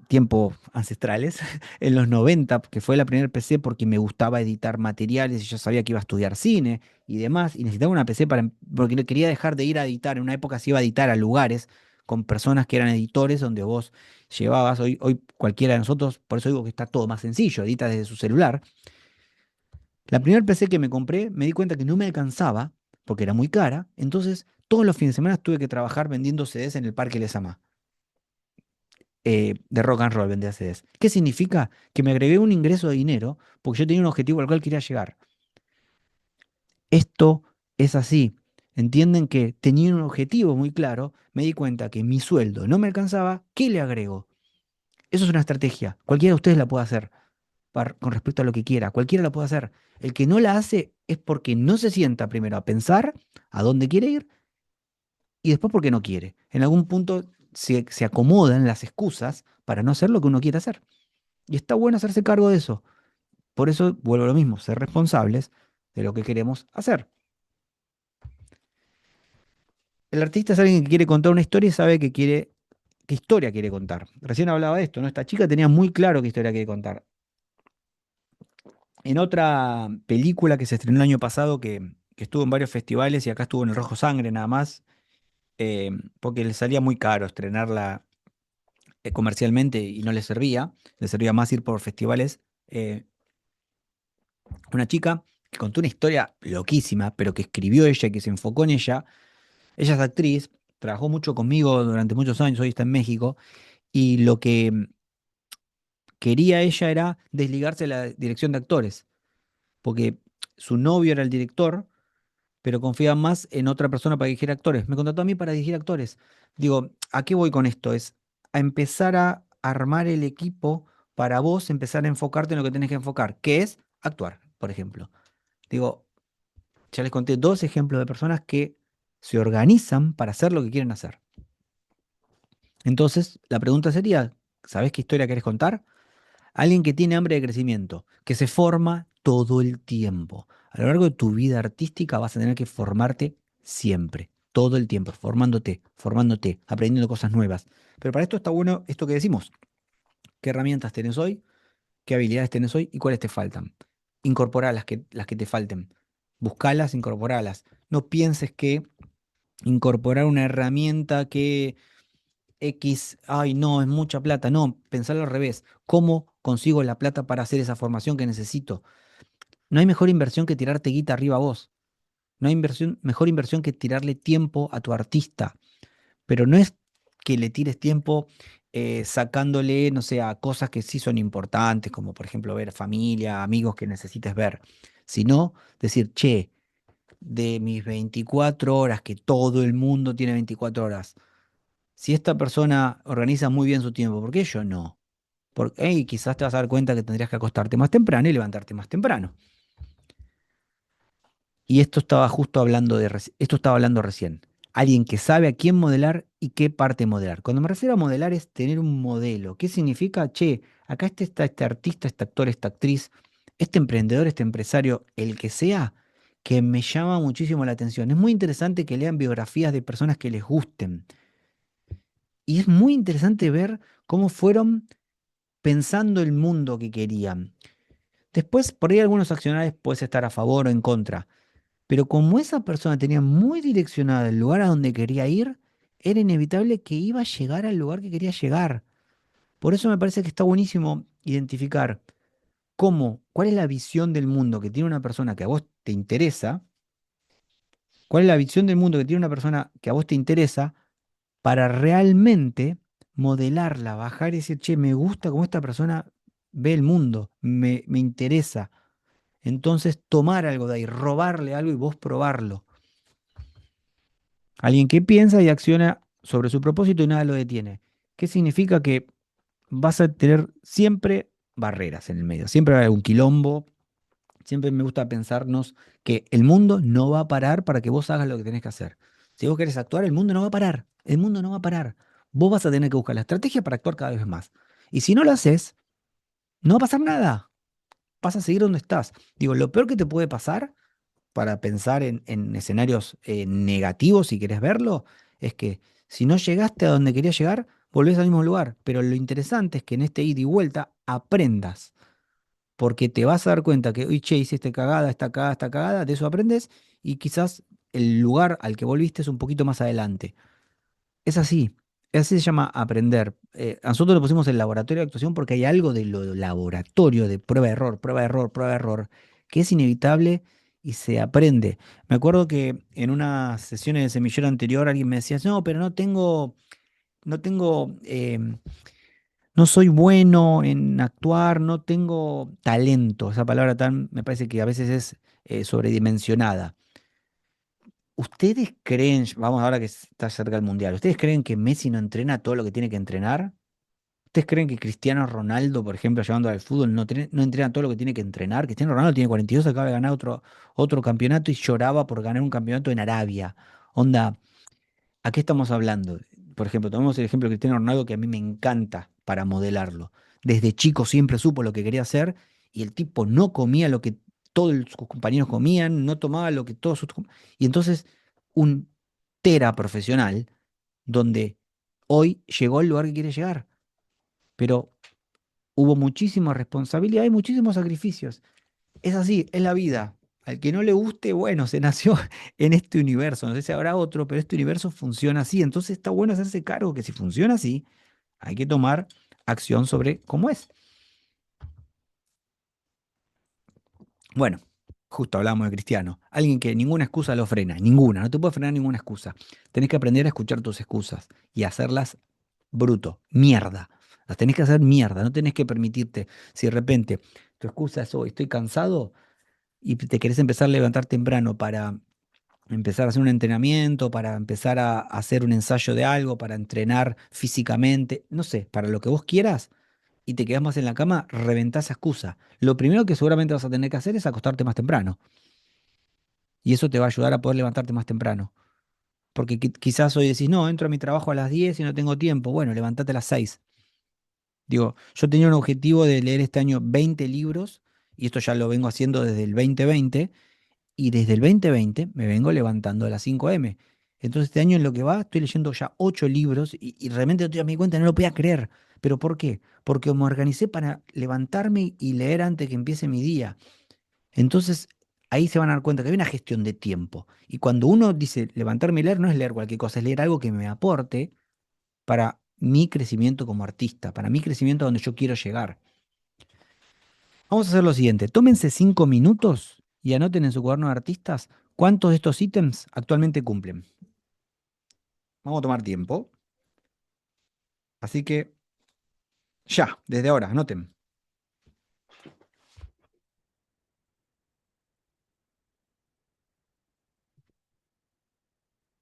tiempos ancestrales, en los 90, que fue la primer PC porque me gustaba editar materiales y yo sabía que iba a estudiar cine y demás, y necesitaba una PC porque no quería dejar de ir a editar. En una época se iba a editar a lugares con personas que eran editores donde vos llevabas, hoy cualquiera de nosotros, por eso digo que está todo más sencillo, edita desde su celular. La primera PC que me compré me di cuenta que no me alcanzaba porque era muy cara, entonces todos los fines de semana tuve que trabajar vendiendo CDs en el Parque Lezama. De rock and roll vendía CDs. ¿Qué significa? Que me agregué un ingreso de dinero porque yo tenía un objetivo al cual quería llegar. Esto es así. Entienden que tenía un objetivo muy claro, me di cuenta que mi sueldo no me alcanzaba, ¿qué le agrego? Eso es una estrategia. Cualquiera de ustedes la puede hacer con respecto a lo que quiera. Cualquiera la puede hacer. El que no la hace es porque no se sienta primero a pensar a dónde quiere ir y después porque no quiere. En algún punto se acomodan las excusas para no hacer lo que uno quiere hacer. Y está bueno hacerse cargo de eso. Por eso vuelvo a lo mismo, ser responsables de lo que queremos hacer. El artista es alguien que quiere contar una historia y sabe qué historia quiere contar. Recién hablaba de esto, ¿no? Esta chica tenía muy claro qué historia quiere contar. En otra película que se estrenó el año pasado, que estuvo en varios festivales y acá estuvo en el Rojo Sangre nada más, porque le salía muy caro estrenarla comercialmente y no le servía más ir por festivales. eh, una chica que contó una historia loquísima, pero que escribió ella y que se enfocó en ella. Ella es actriz, trabajó mucho conmigo durante muchos años, hoy está en México, y lo que quería ella era desligarse de la dirección de actores, porque su novio era el director, pero confiaba más en otra persona para dirigir actores. Me contrató a mí para dirigir actores. Digo, ¿a qué voy con esto? Es a empezar a armar el equipo para vos empezar a enfocarte en lo que tenés que enfocar, que es actuar, por ejemplo. Digo, ya les conté dos ejemplos de personas que se organizan para hacer lo que quieren hacer. Entonces, la pregunta sería, ¿sabés qué historia querés contar? Alguien que tiene hambre de crecimiento, que se forma todo el tiempo. A lo largo de tu vida artística vas a tener que formarte siempre, todo el tiempo, formándote, formándote, aprendiendo cosas nuevas. Pero para esto está bueno esto que decimos. ¿Qué herramientas tenés hoy? ¿Qué habilidades tenés hoy? ¿Y cuáles te faltan? Incorporá las que te falten. Buscalas, incorporalas. No pienses que incorporar una herramienta que X, ay, no, es mucha plata. No, pensarlo al revés. ¿Cómo consigo la plata para hacer esa formación que necesito? No hay mejor inversión que tirarte guita arriba a vos. No hay mejor inversión que tirarle tiempo a tu artista. Pero no es que le tires tiempo sacándole, no sé, a cosas que sí son importantes, como por ejemplo ver familia, amigos que necesites ver, sino decir, che, de mis 24 horas, que todo el mundo tiene 24 horas, si esta persona organiza muy bien su tiempo, ¿por qué yo no? Porque hey, quizás te vas a dar cuenta que tendrías que acostarte más temprano y levantarte más temprano. Y esto estaba justo hablando esto estaba hablando recién. Alguien que sabe a quién modelar y qué parte modelar. Cuando me refiero a modelar es tener un modelo. ¿Qué significa? Che, acá está este artista, este actor, esta actriz, este emprendedor, este empresario, el que sea, que me llama muchísimo la atención. Es muy interesante que lean biografías de personas que les gusten. Y es muy interesante ver cómo fueron pensando el mundo que querían. Después, por ahí algunos accionarios puedes estar a favor o en contra. Pero como esa persona tenía muy direccionada el lugar a donde quería ir, era inevitable que iba a llegar al lugar que quería llegar. Por eso me parece que está buenísimo identificar cuál es la visión del mundo que tiene una persona que a vos te interesa, cuál es la visión del mundo que tiene una persona que a vos te interesa, para realmente modelarla, bajar y decir, che, me gusta cómo esta persona ve el mundo, me interesa. Entonces tomar algo de ahí, robarle algo y vos probarlo. Alguien que piensa y acciona sobre su propósito y nada lo detiene. ¿Qué significa? Que vas a tener siempre barreras en el medio, siempre va a haber un quilombo. Siempre me gusta pensarnos que el mundo no va a parar para que vos hagas lo que tenés que hacer. Si vos querés actuar, el mundo no va a parar. El mundo no va a parar. Vos vas a tener que buscar la estrategia para actuar cada vez más. Y si no lo haces, no va a pasar nada. Vas a seguir donde estás. Digo, lo peor que te puede pasar para pensar en escenarios negativos, si querés verlo, es que si no llegaste a donde querías llegar, volvés al mismo lugar. Pero lo interesante es que en este ida y vuelta aprendas, porque te vas a dar cuenta que, oye, che, hiciste cagada, esta cagada, de eso aprendes y quizás el lugar al que volviste es un poquito más adelante. Es así se llama aprender. A nosotros le pusimos el laboratorio de actuación porque hay algo de lo laboratorio, de prueba, error, prueba, error, prueba, error, que es inevitable y se aprende. Me acuerdo que en unas sesiones de semillero anterior alguien me decía, no, pero no tengo, no soy bueno en actuar, no tengo talento. Esa palabra tan me parece que a veces es sobredimensionada. ¿Ustedes creen, vamos ahora que está cerca el Mundial, ¿ustedes creen que Messi no entrena todo lo que tiene que entrenar? ¿Ustedes creen que Cristiano Ronaldo, por ejemplo, llevando al fútbol, no entrena todo lo que tiene que entrenar? Cristiano Ronaldo tiene 42, acaba de ganar otro campeonato y lloraba por ganar un campeonato en Arabia. Onda, ¿a qué estamos hablando? Por ejemplo, tomemos el ejemplo de Cristiano Ronaldo, que a mí me encanta para modelarlo. Desde chico siempre supo lo que quería hacer y el tipo no comía lo que todos sus compañeros comían, no tomaba lo que todos sus... Y entonces un tera profesional donde hoy llegó al lugar que quiere llegar. Pero hubo muchísima responsabilidad y muchísimos sacrificios. Es así, es la vida. Al que no le guste, bueno, se nació en este universo. No sé si habrá otro, pero este universo funciona así. Entonces está bueno hacerse cargo que si funciona así, hay que tomar acción sobre cómo es. Bueno, justo hablamos de Cristiano. Alguien que ninguna excusa lo frena, ninguna, no te puede frenar ninguna excusa. Tenés que aprender a escuchar tus excusas y hacerlas bruto, mierda. Las tenés que hacer mierda, no tenés que permitirte. Si de repente tu excusa es hoy, estoy cansado y te querés empezar a levantar temprano para empezar a hacer un entrenamiento, para empezar a hacer un ensayo de algo, para entrenar físicamente, no sé, para lo que vos quieras y te quedás más en la cama, reventás esa excusa. Lo primero que seguramente vas a tener que hacer es acostarte más temprano y eso te va a ayudar a poder levantarte más temprano. Porque quizás hoy decís, no, entro a mi trabajo a las 10 y no tengo tiempo. Bueno, levantate a las 6. Digo, yo tenía un objetivo de leer este año 20 libros y esto ya lo vengo haciendo desde el 2020. Y desde el 2020 me vengo levantando a las 5 a.m. Entonces este año en lo que va estoy leyendo ya 8 libros y realmente no me di cuenta, no lo podía creer. ¿Pero por qué? Porque me organicé para levantarme y leer antes que empiece mi día. Entonces ahí se van a dar cuenta que hay una gestión de tiempo. Y cuando uno dice levantarme y leer, no es leer cualquier cosa, es leer algo que me aporte para mi crecimiento como artista, para mi crecimiento a donde yo quiero llegar. Vamos a hacer lo siguiente, tómense 5 minutos y anoten en su cuaderno de artistas cuántos de estos ítems actualmente cumplen. Vamos a tomar tiempo, así que ya, desde ahora, anoten.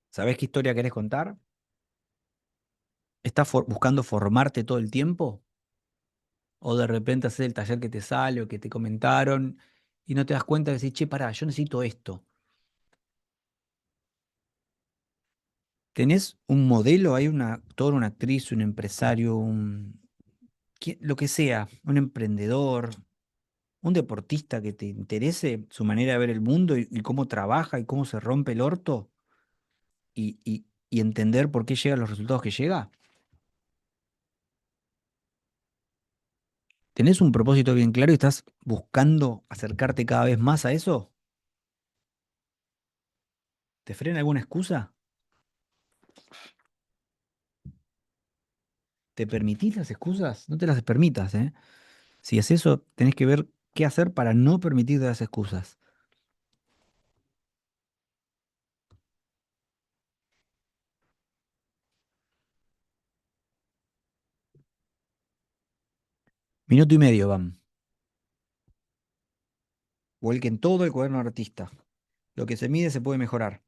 ¿Sabés qué historia querés contar? ¿Estás buscando formarte todo el tiempo? ¿O de repente hacer el taller que te sale o que te comentaron y no te das cuenta de decir, che, pará, yo necesito esto? ¿Tenés un modelo? Hay un actor, una actriz, un empresario, lo que sea, un emprendedor, un deportista que te interese su manera de ver el mundo y cómo trabaja y cómo se rompe el orto y entender por qué llega a los resultados que llega? ¿Tenés un propósito bien claro y estás buscando acercarte cada vez más a eso? ¿Te frena alguna excusa? ¿Te permitís las excusas? No te las permitas, ¿eh? Si es eso, tenés que ver qué hacer para no permitirte las excusas. Minuto y medio, van. Vuelquen todo el cuaderno de artista. Lo que se mide se puede mejorar.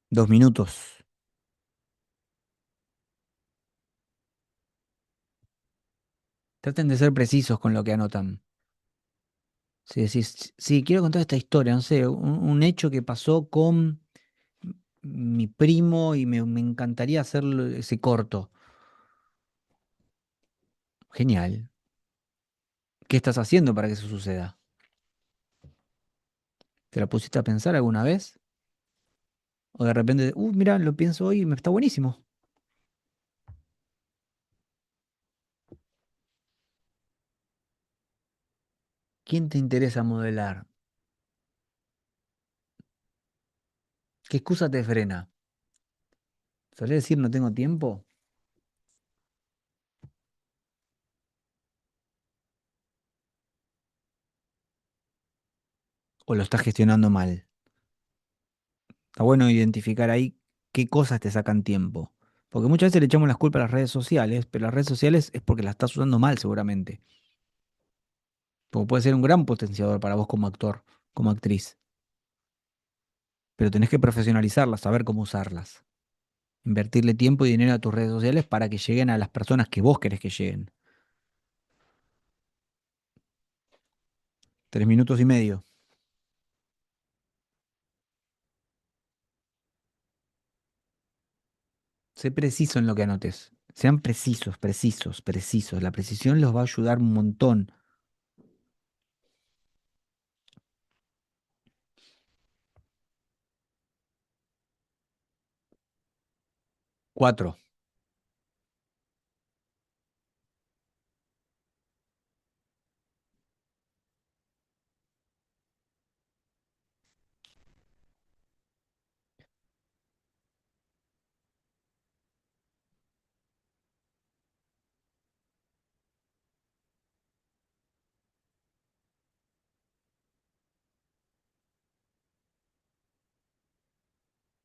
2 minutos. Traten de ser precisos con lo que anotan. Si decís, sí, quiero contar esta historia, no sé, un hecho que pasó con mi primo y me encantaría hacerlo ese corto. Genial. ¿Qué estás haciendo para que eso suceda? ¿Te la pusiste a pensar alguna vez? O de repente, mira, lo pienso hoy y me está buenísimo. ¿Quién te interesa modelar? ¿Qué excusa te frena? ¿Solés decir no tengo tiempo? ¿O lo estás gestionando mal? Está bueno identificar ahí qué cosas te sacan tiempo. Porque muchas veces le echamos las culpas a las redes sociales, pero las redes sociales es porque las estás usando mal seguramente. Porque puede ser un gran potenciador para vos como actor, como actriz. Pero tenés que profesionalizarlas, saber cómo usarlas. Invertirle tiempo y dinero a tus redes sociales para que lleguen a las personas que vos querés que lleguen. 3 minutos y medio. Sé preciso en lo que anotes. Sean precisos, precisos, precisos. La precisión los va a ayudar un montón. 4.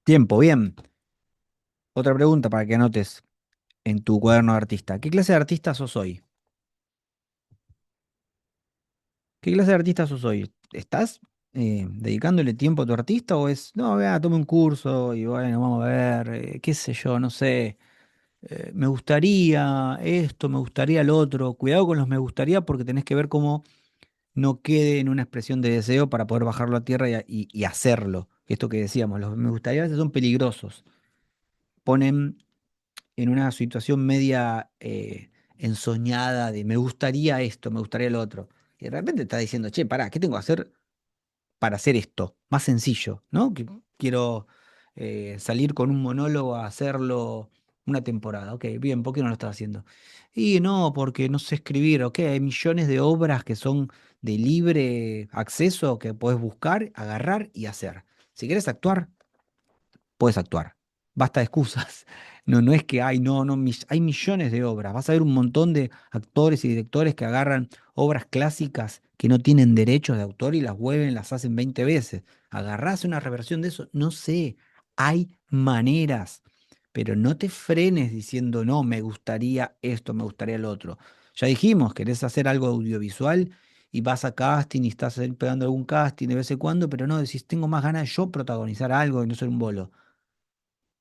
Tiempo, bien. Otra pregunta para que anotes en tu cuaderno de artista. ¿Qué clase de artista sos hoy? ¿Qué clase de artista sos hoy? ¿Estás dedicándole tiempo a tu artista o es, no, vea, tome un curso y bueno, vamos a ver, qué sé yo, no sé, me gustaría esto, me gustaría lo otro? Cuidado con los me gustaría porque tenés que ver cómo no quede en una expresión de deseo para poder bajarlo a tierra y hacerlo. Esto que decíamos, los me gustaría a veces son peligrosos. Ponen en una situación media ensoñada de me gustaría esto, me gustaría lo otro. Y de repente está diciendo, che, pará, ¿qué tengo que hacer para hacer esto? Más sencillo, ¿no? Que quiero salir con un monólogo a hacerlo una temporada. Ok, bien, ¿por qué no lo estás haciendo? Y no, porque no sé escribir. Ok, hay millones de obras que son de libre acceso que puedes buscar, agarrar y hacer. Si quieres actuar, puedes actuar. Basta de excusas. No, no es que hay, no, no, hay millones de obras. Vas a ver un montón de actores y directores que agarran obras clásicas que no tienen derechos de autor y las vuelven, las hacen 20 veces. Agarrás una reversión de eso, no sé, hay maneras, pero no te frenes diciendo, no, me gustaría esto, me gustaría lo otro. Ya dijimos, querés hacer algo audiovisual y vas a casting y estás ahí pegando algún casting de vez en cuando, pero no, decís, tengo más ganas de yo protagonizar algo y no ser un bolo.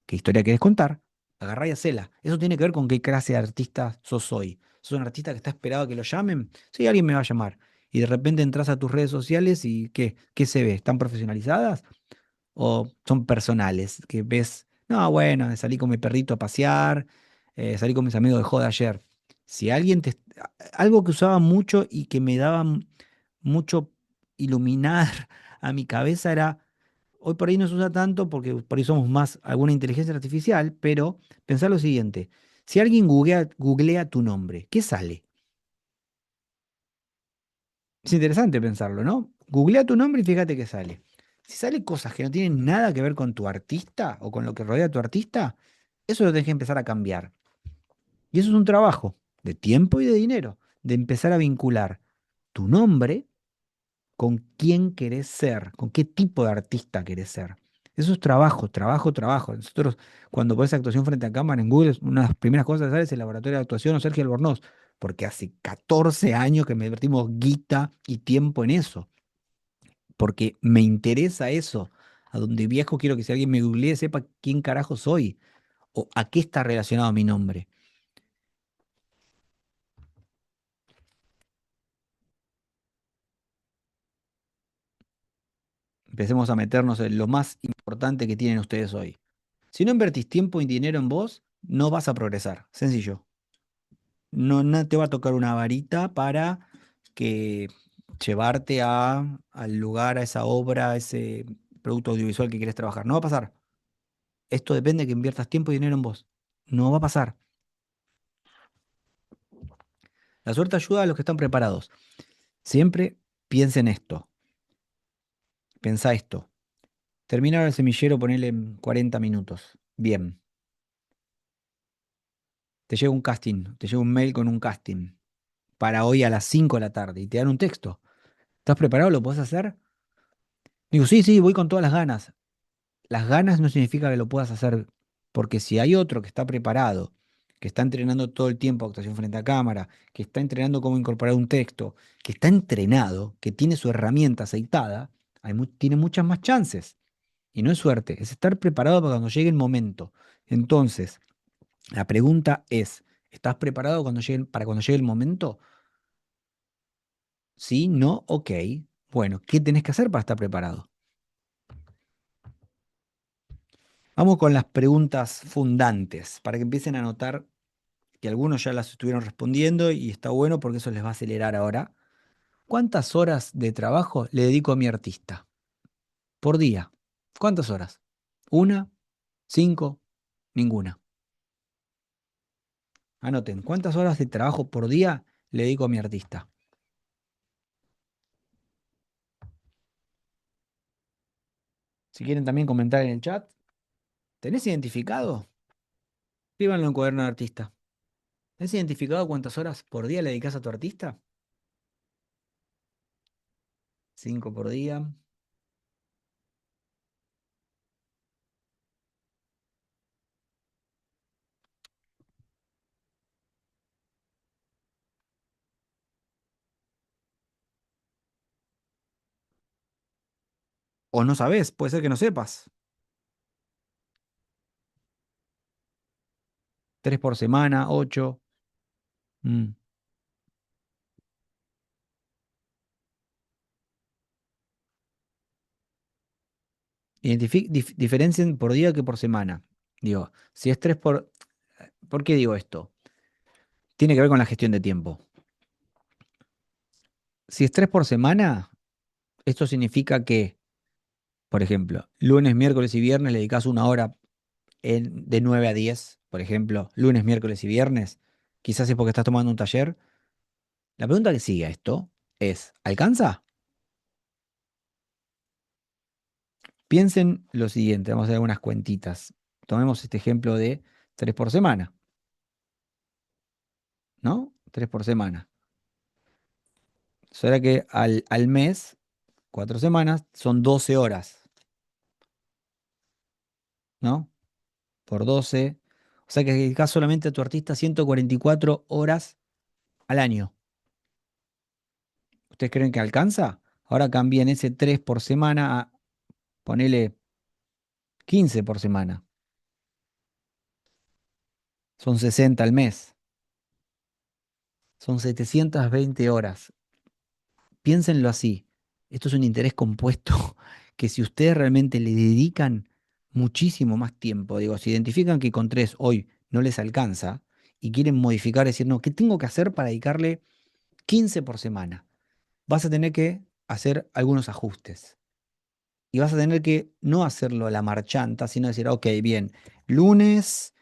¿Qué historia querés contar? Agarrá y hacela. Eso tiene que ver con qué clase de artista sos hoy. ¿Sos un artista que está esperado a que lo llamen? Sí, alguien me va a llamar. Y de repente entras a tus redes sociales y ¿qué se ve? ¿Están profesionalizadas? ¿O son personales? Que ves, no, bueno, salí con mi perrito a pasear, salí con mis amigos de joda ayer. Si alguien te... Algo que usaba mucho y que me daba mucho iluminar a mi cabeza era, hoy por ahí no se usa tanto porque por ahí somos más alguna inteligencia artificial, pero pensá lo siguiente, si alguien googlea tu nombre, ¿qué sale? Es interesante pensarlo, ¿no? Googlea tu nombre y fíjate qué sale. Si sale cosas que no tienen nada que ver con tu artista o con lo que rodea a tu artista, eso lo tenés que empezar a cambiar. Y eso es un trabajo de tiempo y de dinero, de empezar a vincular tu nombre con quién querés ser, con qué tipo de artista querés ser. Eso es trabajo, trabajo, trabajo. Nosotros, cuando pones actuación frente a cámara en Google, una de las primeras cosas que sale es el laboratorio de actuación o Sergio Albornoz, porque hace 14 años que me invertimos guita y tiempo en eso, porque me interesa eso. A donde viajo quiero que si alguien me googlee sepa quién carajo soy o a qué está relacionado mi nombre. Empecemos a meternos en lo más importante que tienen ustedes hoy. Si no invertís tiempo y dinero en vos, no vas a progresar. Sencillo. No, no te va a tocar una varita para que llevarte al lugar, a esa obra, a ese producto audiovisual que quieres trabajar. No va a pasar. Esto depende de que inviertas tiempo y dinero en vos. No va a pasar. La suerte ayuda a los que están preparados. Siempre piensa en esto. Pensá esto. Terminar el semillero, ponele en 40 minutos. Bien. Te llega un casting, te llega un mail con un casting para hoy a las 5 de la tarde y te dan un texto. ¿Estás preparado? ¿Lo podés hacer? Digo, sí, sí, voy con todas las ganas. Las ganas no significa que lo puedas hacer, porque si hay otro que está preparado, que está entrenando todo el tiempo actuación frente a cámara, que está entrenando cómo incorporar un texto, que está entrenado, que tiene su herramienta aceitada, tiene muchas más chances. Y no es suerte, es estar preparado para cuando llegue el momento. Entonces, la pregunta es, ¿estás preparado para cuando llegue el momento? Sí, no, ok. Bueno, ¿qué tenés que hacer para estar preparado? Vamos con las preguntas fundantes, para que empiecen a notar que algunos ya las estuvieron respondiendo y está bueno porque eso les va a acelerar ahora. ¿Cuántas horas de trabajo le dedico a mi artista por día? ¿Cuántas horas? ¿Una? ¿Cinco? Ninguna. Anoten, ¿cuántas horas de trabajo por día le dedico a mi artista? Si quieren también comentar en el chat, ¿tenés identificado? Escríbanlo en cuaderno de artista. ¿Tenés identificado cuántas horas por día le dedicas a tu artista? Cinco por día. O no sabés, puede ser que no sepas. Tres por semana, ocho. Mm. Diferencien por día que por semana. Digo, si es tres por... ¿Por qué digo esto? Tiene que ver con la gestión de tiempo. Si es tres por semana, esto significa que, por ejemplo, lunes, miércoles y viernes le dedicas una hora de 9 a 10, por ejemplo, lunes, miércoles y viernes. Quizás es porque estás tomando un taller. La pregunta que sigue a esto es, ¿alcanza? Piensen lo siguiente, vamos a hacer algunas cuentitas. Tomemos este ejemplo de tres por semana, ¿no? Tres por semana. Será que al mes, 4 semanas, son 12 horas, ¿no? Por 12. O sea que dedicás solamente a tu artista 144 horas al año. ¿Ustedes creen que alcanza? Ahora cambien ese 3 por semana a ponele 15 por semana. Son 60 al mes, son 720 horas. Piénsenlo así, esto es un interés compuesto que si ustedes realmente le dedican muchísimo más tiempo, digo, si identifican que con 3 hoy no les alcanza y quieren modificar, decir, no, ¿qué tengo que hacer para dedicarle 15 por semana? Vas a tener que hacer algunos ajustes y vas a tener que no hacerlo a la marchanta, sino decir, ok, bien, lunes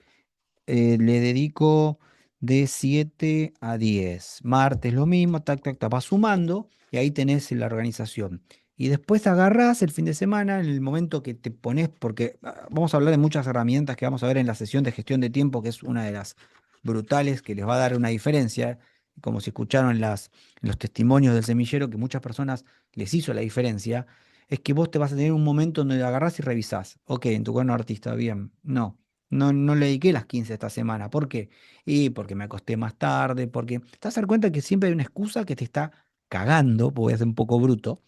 le dedico de 7 a 10. Martes lo mismo, tac, tac, tac, vas sumando y ahí tenés la organización. Y después agarrás el fin de semana, en el momento que te pones, porque vamos a hablar de muchas herramientas que vamos a ver en la sesión de gestión de tiempo, que es una de las brutales que les va a dar una diferencia, como si escucharon en los testimonios del semillero, que muchas personas les hizo la diferencia, es que vos te vas a tener un momento donde agarrás y revisás. Ok, en tu cuaderno de artista, bien. No le dediqué las 15 esta semana. ¿Por qué? Y porque me acosté más tarde, porque te vas a dar cuenta que siempre hay una excusa que te está cagando, porque voy a ser un poco bruto,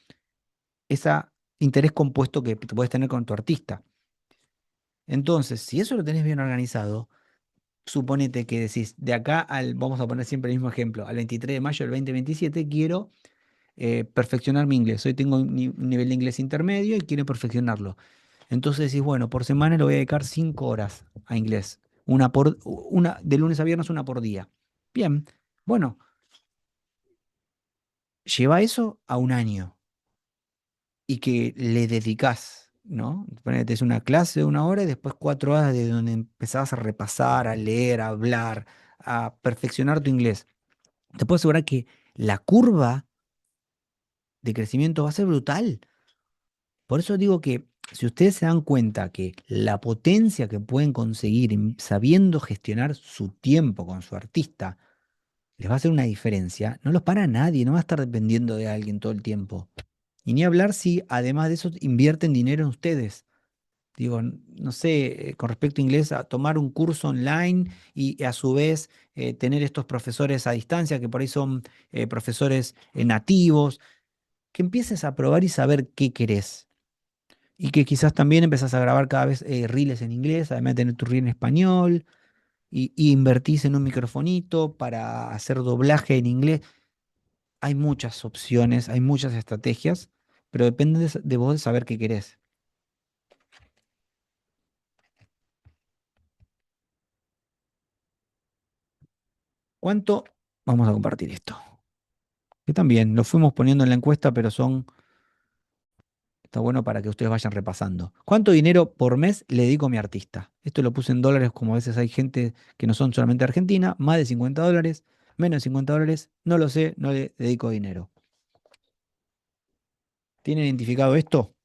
ese interés compuesto que te puedes tener con tu artista. Entonces, si eso lo tenés bien organizado, suponete que decís, de acá al, vamos a poner siempre el mismo ejemplo, al 23 de mayo del 2027 quiero perfeccionar mi inglés. Hoy tengo un nivel de inglés intermedio y quiero perfeccionarlo. Entonces decís, bueno, por semana le voy a dedicar 5 horas a inglés. Una, de lunes a viernes, una por día. Bien, bueno, lleva eso a un año y que le dedicás, ¿no? Ponete, es una clase de una hora y después 4 horas de donde empezás a repasar, a leer, a hablar, a perfeccionar tu inglés. Te puedo asegurar que la curva de crecimiento va a ser brutal. Por eso digo que si ustedes se dan cuenta que la potencia que pueden conseguir sabiendo gestionar su tiempo con su artista les va a hacer una diferencia, no los para nadie, no va a estar dependiendo de alguien todo el tiempo. Y ni hablar si además de eso invierten dinero en ustedes. Digo, no sé, con respecto a inglés, a tomar un curso online y a su vez tener estos profesores a distancia que por ahí son profesores nativos, que empieces a probar y saber qué querés. Y que quizás también empezás a grabar cada vez reels en inglés, además de tener tu reel en español, y invertís en un microfonito para hacer doblaje en inglés. Hay muchas opciones, hay muchas estrategias, pero depende de vos de saber qué querés. ¿Cuánto? Vamos a compartir esto. Que también lo fuimos poniendo en la encuesta, pero está bueno para que ustedes vayan repasando. ¿Cuánto dinero por mes le dedico a mi artista? Esto lo puse en dólares, como a veces hay gente que no son solamente Argentina, más de $50, menos de $50, no lo sé, no le dedico dinero. ¿Tienen identificado esto?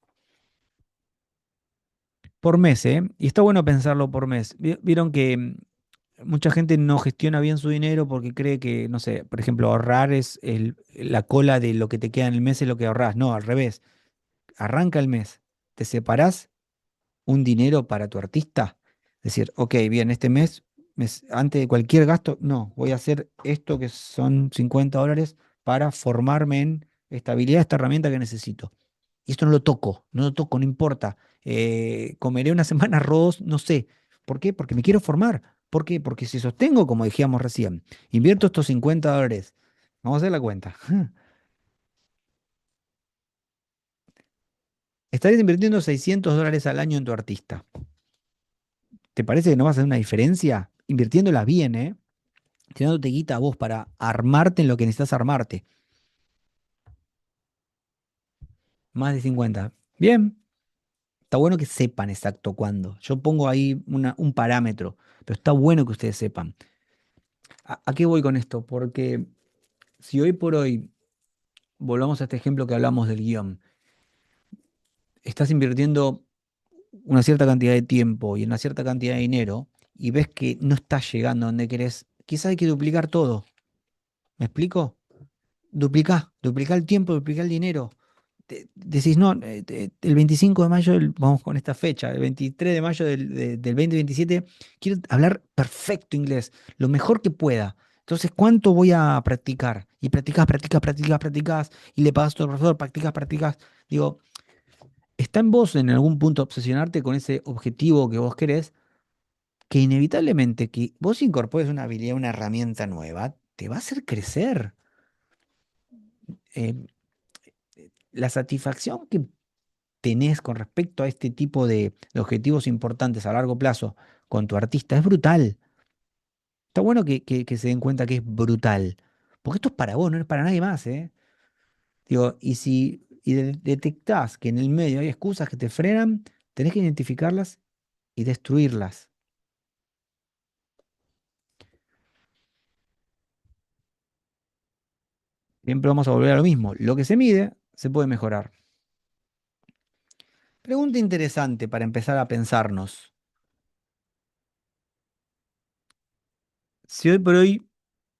Por mes, ¿eh? Y está bueno pensarlo por mes. Vieron que mucha gente no gestiona bien su dinero porque cree que, no sé, por ejemplo, ahorrar es la cola de lo que te queda en el mes es lo que ahorrás. No, al revés. Arranca el mes, te separás un dinero para tu artista. Decir, ok, bien, este mes, antes de cualquier gasto, no, voy a hacer esto que son $50 para formarme en estabilidad, esta herramienta que necesito. Y esto no lo toco, no lo toco, no importa. Comeré una semana arroz, no sé. ¿Por qué? Porque me quiero formar. ¿Por qué? Porque si sostengo, como decíamos recién, invierto estos $50, vamos a hacer la cuenta. Estarías invirtiendo $600 al año en tu artista. ¿Te parece que no vas a hacer una diferencia? Invirtiéndola bien, ¿eh? Tirándote guita a vos para armarte en lo que necesitas armarte. Más de 50. Bien, está bueno que sepan exacto cuándo. Yo pongo ahí un parámetro, pero está bueno que ustedes sepan. ¿A qué voy con esto? Porque si hoy por hoy, volvamos a este ejemplo que hablamos del guión, estás invirtiendo una cierta cantidad de tiempo y una cierta cantidad de dinero y ves que no estás llegando a donde querés, quizás hay que duplicar todo. ¿Me explico? Duplicá el tiempo, duplicá el dinero. Decís, no, el 25 de mayo, vamos con esta fecha, el 23 de mayo del 2027, quiero hablar perfecto inglés, lo mejor que pueda. Entonces, ¿cuánto voy a practicar? Y practicás, practicás, practicás, practicás, y le pagas a tu profesor, practicás, practicás. Digo, está en vos en algún punto obsesionarte con ese objetivo que vos querés, que inevitablemente que vos incorpores una habilidad, una herramienta nueva, te va a hacer crecer. Eh, la satisfacción que tenés con respecto a este tipo de objetivos importantes a largo plazo con tu artista es brutal. Está bueno que se den cuenta que es brutal. Porque esto es para vos, no es para nadie más, ¿eh? Digo, y si detectás que en el medio hay excusas que te frenan, tenés que identificarlas y destruirlas. Siempre vamos a volver a lo mismo. Lo que se mide se puede mejorar. Pregunta interesante para empezar a pensarnos. Si hoy por hoy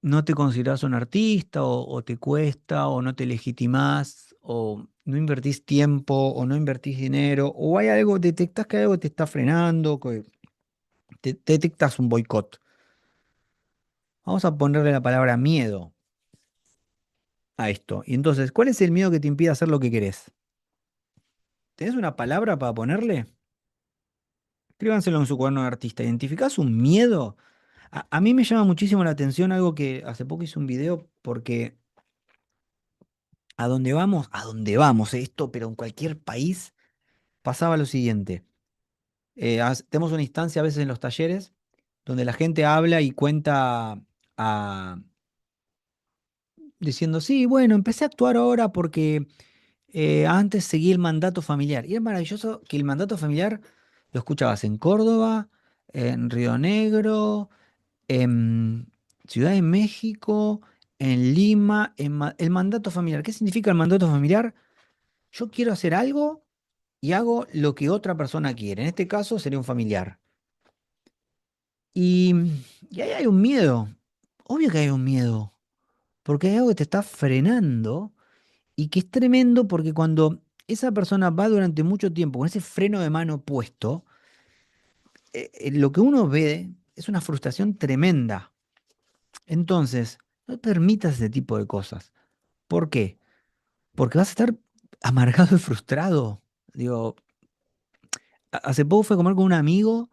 no te considerás un artista o te cuesta o no te legitimás o no invertís tiempo o no invertís dinero o hay algo, detectás que algo te está frenando, que te detectás un boicot. Vamos a ponerle la palabra miedo a esto. Y entonces, ¿cuál es el miedo que te impide hacer lo que querés? ¿Tenés una palabra para ponerle? Escríbanselo en su cuaderno de artista. ¿Identificás un miedo? A mí me llama muchísimo la atención algo que hace poco hice un video porque a dónde vamos, esto, pero en cualquier país pasaba lo siguiente. Tenemos una instancia a veces en los talleres donde la gente habla y cuenta diciendo, sí, bueno, empecé a actuar ahora porque antes seguí el mandato familiar. Y es maravilloso que el mandato familiar lo escuchabas en Córdoba, en Río Negro, en Ciudad de México, en Lima, el mandato familiar. ¿Qué significa el mandato familiar? Yo quiero hacer algo y hago lo que otra persona quiere. En este caso sería un familiar. Y, y ahí hay un miedo. Obvio que hay un miedo, porque hay algo que te está frenando y que es tremendo porque cuando esa persona va durante mucho tiempo con ese freno de mano puesto, lo que uno ve es una frustración tremenda. Entonces, no permitas ese tipo de cosas. ¿Por qué? Porque vas a estar amargado y frustrado. Digo, hace poco fui a comer con un amigo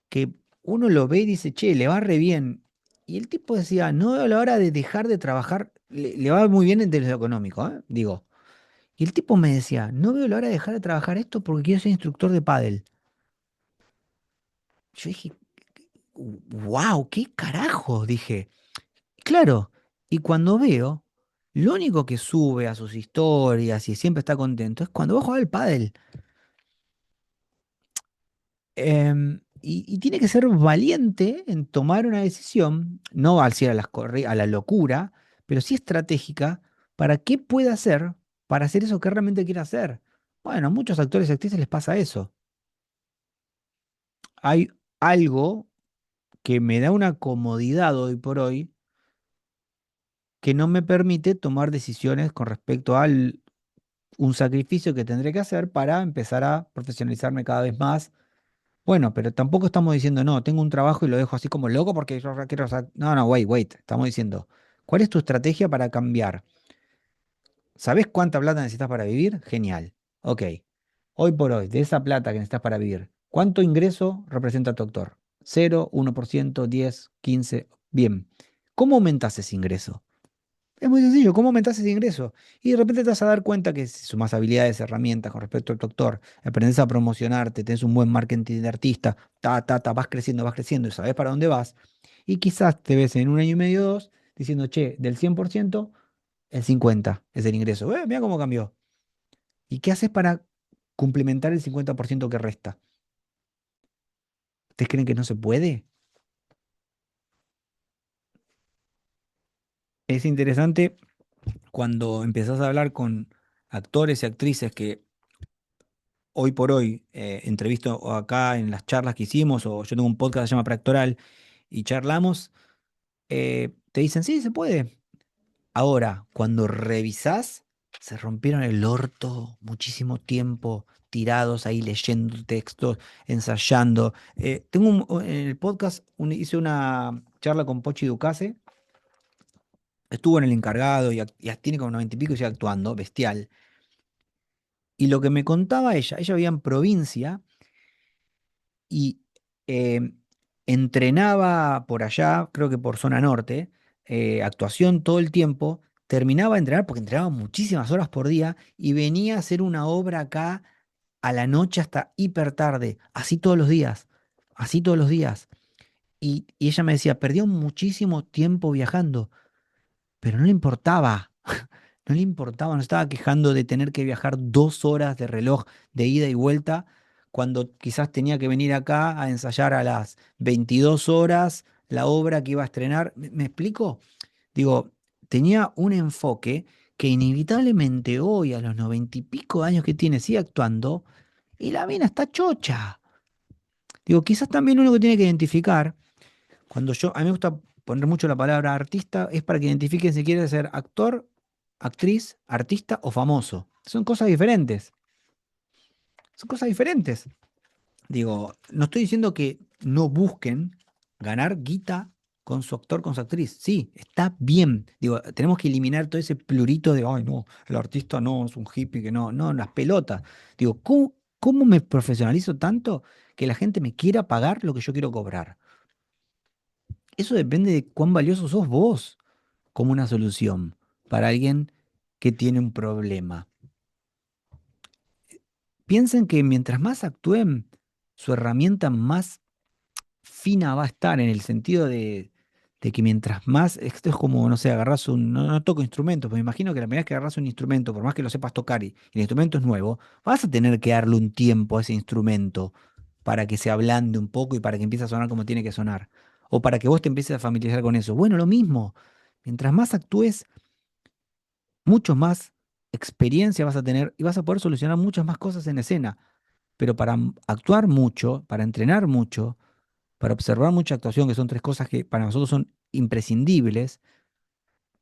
que uno lo ve y dice, che, le va re bien. Y el tipo decía, no veo la hora de dejar de trabajar, le va muy bien desde lo económico, ¿eh? Digo. Y el tipo me decía, no veo la hora de dejar de trabajar esto porque quiero ser instructor de pádel. Yo dije, wow, ¿qué carajo? Dije, claro, y cuando veo, lo único que sube a sus historias y siempre está contento es cuando va a jugar al pádel. Y tiene que ser valiente en tomar una decisión, no al ir a, a la locura, pero sí estratégica para qué puede hacer para hacer eso que realmente quiere hacer. Bueno, a muchos actores y actrices les pasa eso. Hay algo que me da una comodidad hoy por hoy que no me permite tomar decisiones con respecto a un sacrificio que tendré que hacer para empezar a profesionalizarme cada vez más. Bueno, pero tampoco estamos diciendo, no, tengo un trabajo y lo dejo así como loco porque yo quiero... No, no, wait. Estamos diciendo, ¿cuál es tu estrategia para cambiar? ¿Sabés cuánta plata necesitas para vivir? Genial. Ok. Hoy por hoy, de esa plata que necesitas para vivir, ¿cuánto ingreso representa tu actor? ¿Cero, 1%, 10, 15? Bien. ¿Cómo aumentas ese ingreso? Es muy sencillo, ¿cómo aumentás ese ingreso? Y de repente te vas a dar cuenta que si sumas habilidades, herramientas con respecto al tu actor, aprendes a promocionarte, tenés un buen marketing de artista, vas creciendo y sabes para dónde vas. Y quizás te ves en un año y medio, dos, diciendo, che, del 100%, el 50 es el ingreso. Mira cómo cambió. ¿Y qué haces para complementar el 50% que resta? ¿Ustedes creen que no se puede? Es interesante cuando empezás a hablar con actores y actrices que hoy por hoy entrevisto o acá en las charlas que hicimos, o yo tengo un podcast que se llama Preactoral y charlamos, te dicen, sí, se puede. Ahora, cuando revisás, se rompieron el orto muchísimo tiempo tirados ahí leyendo textos, ensayando. Tengo en el podcast hice una charla con Pochi Ducase, estuvo en el encargado y tiene como 90 y pico y sigue actuando, bestial. Y lo que me contaba ella vivía en provincia y entrenaba por allá, creo que por zona norte, actuación todo el tiempo, terminaba de entrenar porque entrenaba muchísimas horas por día y venía a hacer una obra acá a la noche hasta hiper tarde, así todos los días. Y ella me decía, perdió muchísimo tiempo viajando, pero no le importaba. No le importaba, no estaba quejando de tener que viajar 2 horas de reloj de ida y vuelta, cuando quizás tenía que venir acá a ensayar a las 22 horas la obra que iba a estrenar. ¿Me explico? Digo, tenía un enfoque que inevitablemente hoy, a los 90 y pico de años que tiene, sigue actuando y la mina está chocha. Digo, quizás también uno que tiene que identificar, a mí me gusta poner mucho la palabra artista, es para que identifiquen si quiere ser actor, actriz, artista o famoso. Son cosas diferentes. Son cosas diferentes. Digo, no estoy diciendo que no busquen ganar guita con su actor, con su actriz. Sí, está bien. Digo, tenemos que eliminar todo ese plurito de, ay, no, el artista no, es un hippie que no, no, las pelotas. Digo, ¿cómo me profesionalizo tanto que la gente me quiera pagar lo que yo quiero cobrar? Eso depende de cuán valioso sos vos como una solución para alguien que tiene un problema. Piensen que mientras más actúen, su herramienta más fina va a estar en el sentido de que mientras más, esto es como, no sé, agarras no, no toco instrumentos, pero me imagino que la primera vez que agarras un instrumento, por más que lo sepas tocar y el instrumento es nuevo, vas a tener que darle un tiempo a ese instrumento para que se ablande un poco y para que empiece a sonar como tiene que sonar. O para que vos te empieces a familiarizar con eso. Bueno, lo mismo. Mientras más actúes, mucho más experiencia vas a tener y vas a poder solucionar muchas más cosas en escena. Pero para actuar mucho, para entrenar mucho, para observar mucha actuación, que son tres cosas que para nosotros son imprescindibles,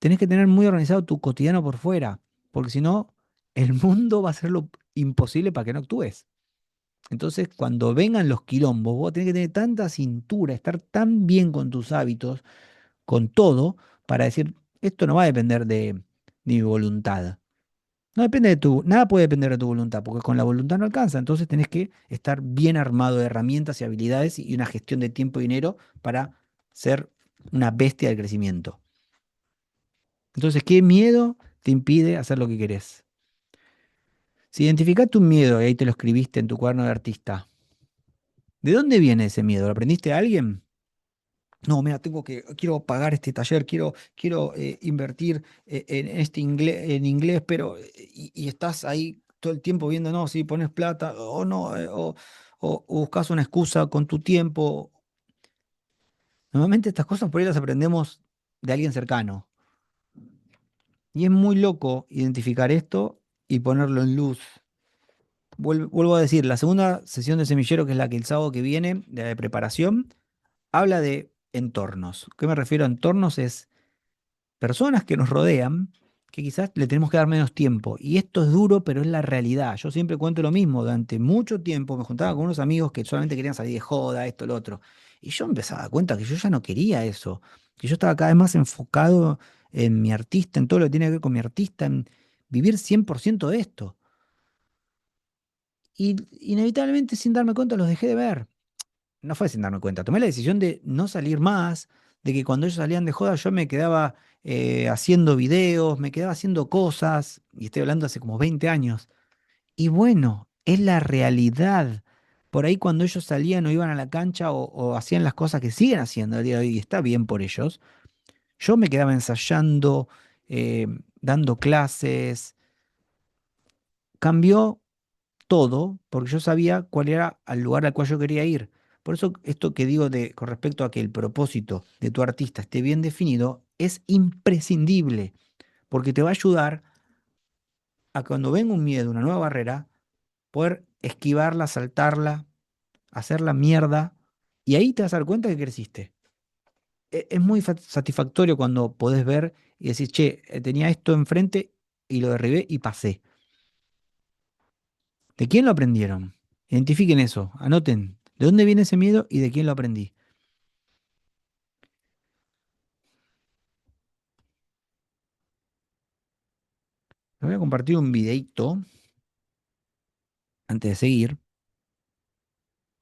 tenés que tener muy organizado tu cotidiano por fuera, porque si no, el mundo va a hacer lo imposible para que no actúes. Entonces, cuando vengan los quilombos, vos tenés que tener tanta cintura, estar tan bien con tus hábitos, con todo, para decir, esto no va a depender de mi voluntad. No depende de nada puede depender de tu voluntad, porque con la voluntad no alcanza. Entonces tenés que estar bien armado de herramientas y habilidades y una gestión de tiempo y dinero para ser una bestia del crecimiento. Entonces, ¿qué miedo te impide hacer lo que querés? Si identificaste un miedo y ahí te lo escribiste en tu cuaderno de artista, ¿de dónde viene ese miedo? ¿Lo aprendiste a alguien? No, mira, quiero pagar este taller, quiero invertir en inglés, pero y estás ahí todo el tiempo viendo, no, si pones plata o no, o buscas una excusa con tu tiempo. Normalmente estas cosas por ahí las aprendemos de alguien cercano. Y es muy loco identificar esto y ponerlo en luz. Vuelvo a decir, la segunda sesión de semillero, que es la que el sábado que viene, de preparación, habla de entornos. ¿Qué me refiero a entornos? Es personas que nos rodean, que quizás le tenemos que dar menos tiempo. Y esto es duro, pero es la realidad. Yo siempre cuento lo mismo. Durante mucho tiempo me juntaba con unos amigos que solamente querían salir de joda, esto, lo otro. Y yo empezaba a dar cuenta que yo ya no quería eso. Que yo estaba cada vez más enfocado en mi artista, en todo lo que tiene que ver con mi artista, en vivir 100% de esto. Y inevitablemente, sin darme cuenta, los dejé de ver. No fue sin darme cuenta. Tomé la decisión de no salir más, de que cuando ellos salían de joda yo me quedaba haciendo videos, me quedaba haciendo cosas, y estoy hablando hace como 20 años. Y bueno, es la realidad. Por ahí cuando ellos salían o iban a la cancha o hacían las cosas que siguen haciendo a día de hoy, y está bien por ellos, yo me quedaba ensayando, eh, dando clases. Cambió todo porque yo sabía cuál era el lugar al cual yo quería ir. Por eso esto que digo con respecto a que el propósito de tu artista esté bien definido es imprescindible, porque te va a ayudar a cuando venga un miedo, una nueva barrera, poder esquivarla, saltarla, hacerla mierda, y ahí te vas a dar cuenta que creciste. Es muy satisfactorio cuando podés ver y decir, che, tenía esto enfrente y lo derribé y pasé. ¿De quién lo aprendieron? Identifiquen eso, anoten de dónde viene ese miedo y de quién lo aprendí. Les voy a compartir un videito antes de seguir.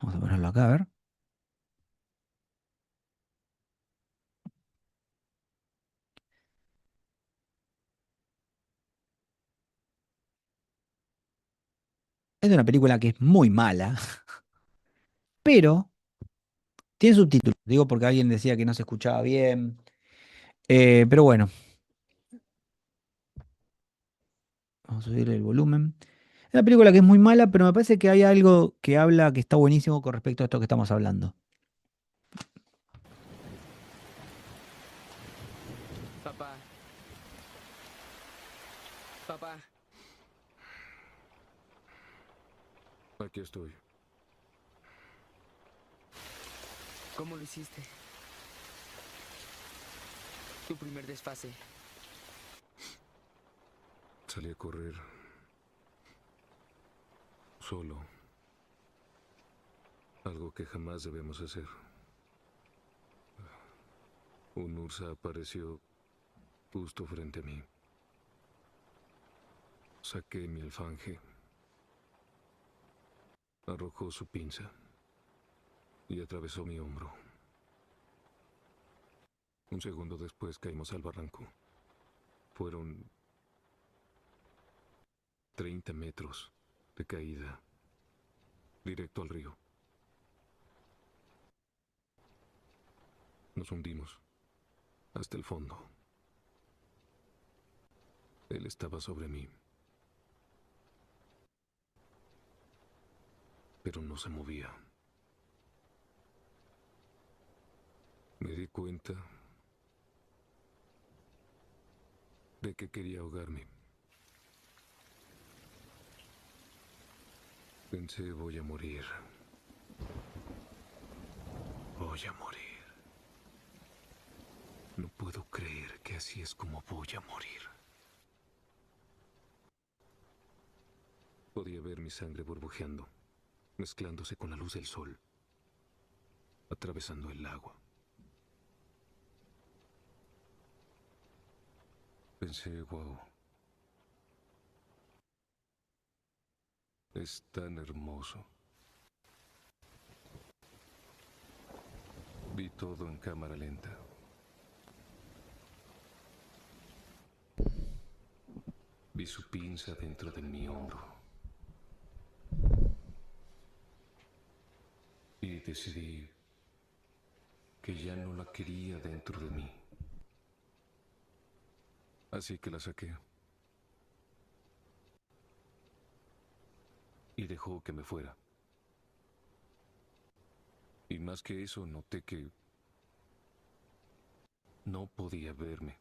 Vamos a ponerlo acá, a ver. Es una película que es muy mala, pero tiene subtítulos. Digo porque alguien decía que no se escuchaba bien. Pero bueno, vamos a subir el volumen. Es una película que es muy mala, pero me parece que hay algo que habla que está buenísimo con respecto a esto que estamos hablando. Papá, papá, Aquí estoy. ¿cómo lo hiciste? Tu primer desfase. Salí a correr. Solo. Algo que jamás debemos hacer. Un ursa apareció justo frente a mí. Saqué mi alfanje. Arrojó su pinza y atravesó mi hombro. Un segundo después caímos al barranco. Fueron 30 metros de caída, directo al río. Nos hundimos hasta el fondo. Él estaba sobre mí, pero no se movía. Me di cuenta de que quería ahogarme. Pensé, voy a morir. Voy a morir. No puedo creer que así es como voy a morir. Podía ver mi sangre burbujeando, mezclándose con la luz del sol, atravesando el agua. Pensé, wow, es tan hermoso. Vi todo en cámara lenta. Vi su pinza dentro de mi hombro. Y decidí que ya no la quería dentro de mí. Así que la saqué. Y dejó que me fuera. Y más que eso, noté que no podía verme.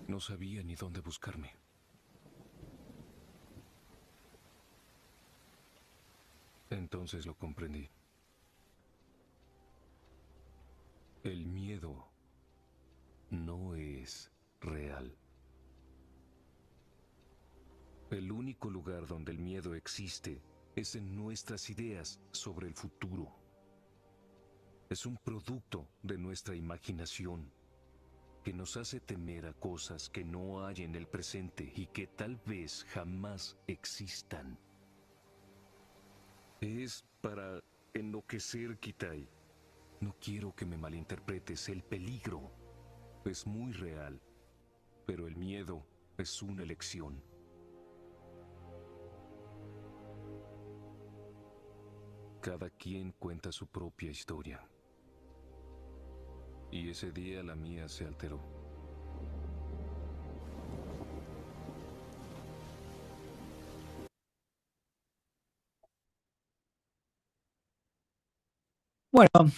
No sabía ni dónde buscarme. Entonces lo comprendí. El miedo no es real. El único lugar donde el miedo existe es en nuestras ideas sobre el futuro. Es un producto de nuestra imaginación que nos hace temer a cosas que no hay en el presente y que tal vez jamás existan. Es para enloquecer, Kitai. No quiero que me malinterpretes. El peligro es muy real, pero el miedo es una elección. Cada quien cuenta su propia historia. Y ese día la mía se alteró. Bueno,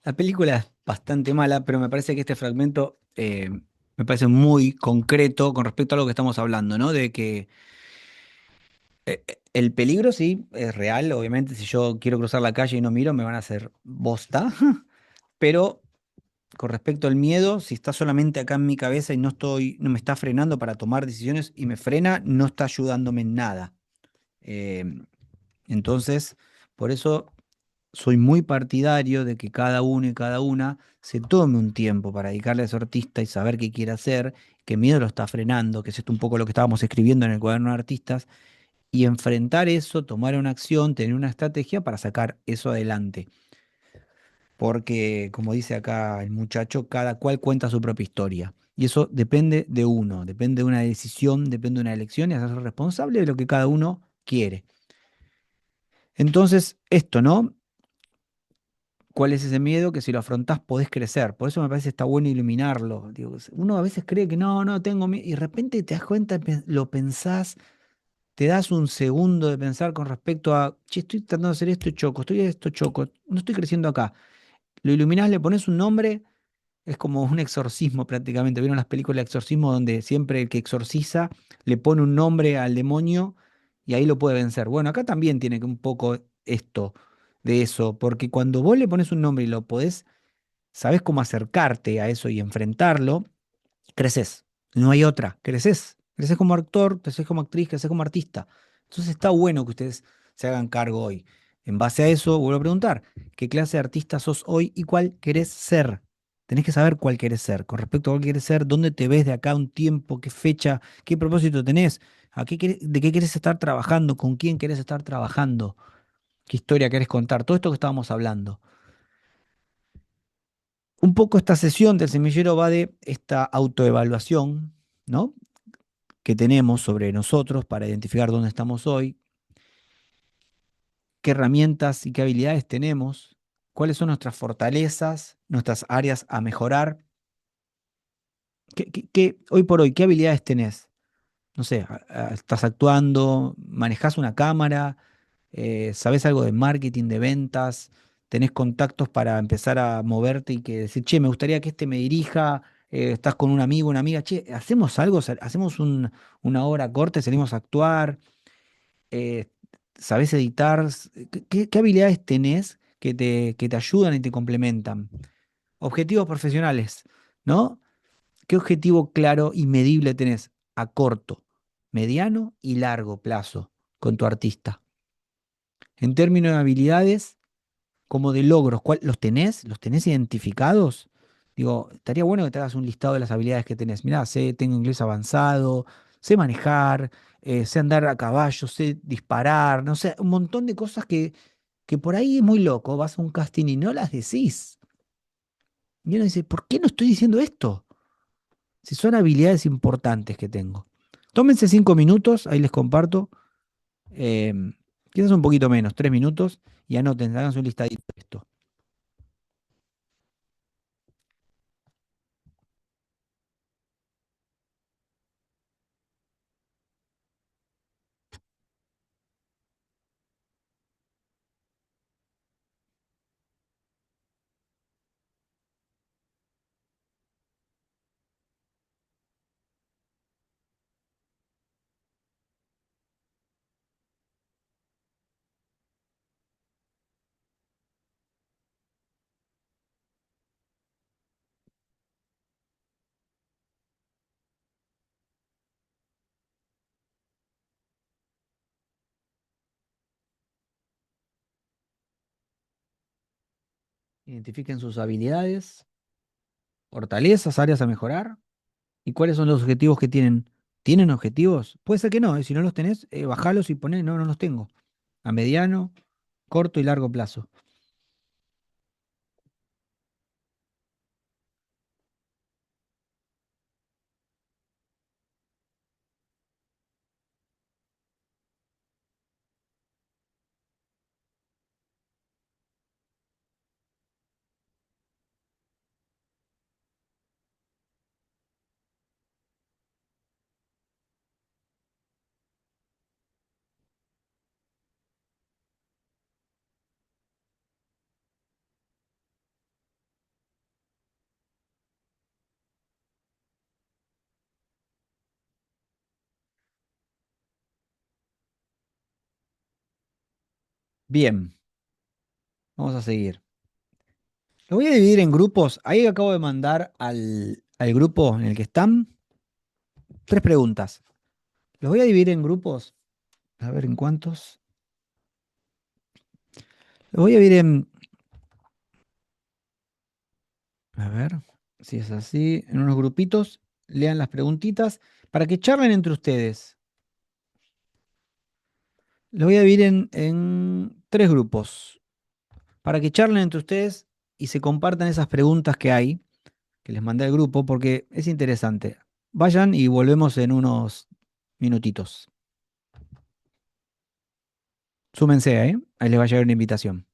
la película es bastante mala, pero me parece que este fragmento me parece muy concreto con respecto a lo que estamos hablando, ¿no? De que el peligro sí es real, obviamente, si yo quiero cruzar la calle y no miro, me van a hacer bosta, pero con respecto al miedo, si está solamente acá en mi cabeza y no me está frenando para tomar decisiones y me frena, no está ayudándome en nada. Eh, entonces, por eso soy muy partidario de que cada uno y cada una se tome un tiempo para dedicarle a ese artista y saber qué quiere hacer, qué miedo lo está frenando, que es esto un poco lo que estábamos escribiendo en el cuaderno de artistas, y enfrentar eso, tomar una acción, tener una estrategia para sacar eso adelante. Porque, como dice acá el muchacho, cada cual cuenta su propia historia. Y eso depende de uno, depende de una decisión, depende de una elección y hacerse responsable de lo que cada uno quiere. Entonces, esto, ¿no? ¿Cuál es ese miedo? Que si lo afrontás podés crecer. Por eso me parece que está bueno iluminarlo. Digo, uno a veces cree que no, no tengo miedo, y de repente te das cuenta, lo pensás, te das un segundo de pensar con respecto a, che, estoy tratando de hacer esto y choco, estoy esto choco, no estoy creciendo acá. Lo iluminás, le pones un nombre, es como un exorcismo prácticamente. ¿Vieron las películas de exorcismo donde siempre el que exorciza le pone un nombre al demonio y ahí lo puede vencer? Bueno, acá también tiene que un poco esto de eso, porque cuando vos le pones un nombre y lo podés, sabés cómo acercarte a eso y enfrentarlo, creces. No hay otra, creces. Creces como actor, creces como actriz, creces como artista. Entonces está bueno que ustedes se hagan cargo hoy. En base a eso, vuelvo a preguntar, ¿qué clase de artista sos hoy y cuál querés ser? Tenés que saber cuál querés ser. Con respecto a cuál querés ser, dónde te ves de acá a un tiempo, qué fecha, qué propósito tenés, de qué querés estar trabajando, con quién querés estar trabajando, qué historia querés contar, todo esto que estábamos hablando. Un poco esta sesión del semillero va de esta autoevaluación, ¿no? Que tenemos sobre nosotros para identificar dónde estamos hoy, qué herramientas y qué habilidades tenemos, cuáles son nuestras fortalezas, nuestras áreas a mejorar, hoy por hoy, qué habilidades tenés. No sé, estás actuando, manejás una cámara, sabés algo de marketing, de ventas, tenés contactos para empezar a moverte y que decir, che, me gustaría que este me dirija, estás con un amigo, una amiga, che, hacemos algo, hacemos una hora corta, y salimos a actuar, eh, sabés editar, qué habilidades tenés que te ayudan y te complementan. Objetivos profesionales, ¿no? ¿Qué objetivo claro y medible tenés a corto, mediano y largo plazo con tu artista? En términos de habilidades, como de logros, ¿los tenés? ¿Los tenés identificados? Digo, estaría bueno que te hagas un listado de las habilidades que tenés. Mirá, tengo inglés avanzado, sé manejar, sé andar a caballo, sé disparar, no sé, un montón de cosas que por ahí es muy loco. Vas a un casting y no las decís. Y uno dice, ¿por qué no estoy diciendo esto? Si son habilidades importantes que tengo. Tómense 5 minutos, ahí les comparto. Quizás un poquito menos, 3 minutos, y anoten, hagan su listadito de esto. Identifiquen sus habilidades, fortalezas, áreas a mejorar y cuáles son los objetivos que tienen. ¿Tienen objetivos? Puede ser que no, si no los tenés, bajalos y poné, no, no los tengo. A mediano, corto y largo plazo. Bien, vamos a seguir. Lo voy a dividir en grupos. Ahí acabo de mandar al grupo en el que están 3 preguntas. Los voy a dividir en grupos. A ver en cuántos. Los voy a dividir en, a ver si es así, en unos grupitos. Lean las preguntitas para que charlen entre ustedes. Los voy a dividir en 3 grupos para que charlen entre ustedes y se compartan esas preguntas que hay. que les mandé al grupo porque es interesante. Vayan y volvemos en unos minutitos. Súmense, ¿eh? Ahí les va a llegar una invitación.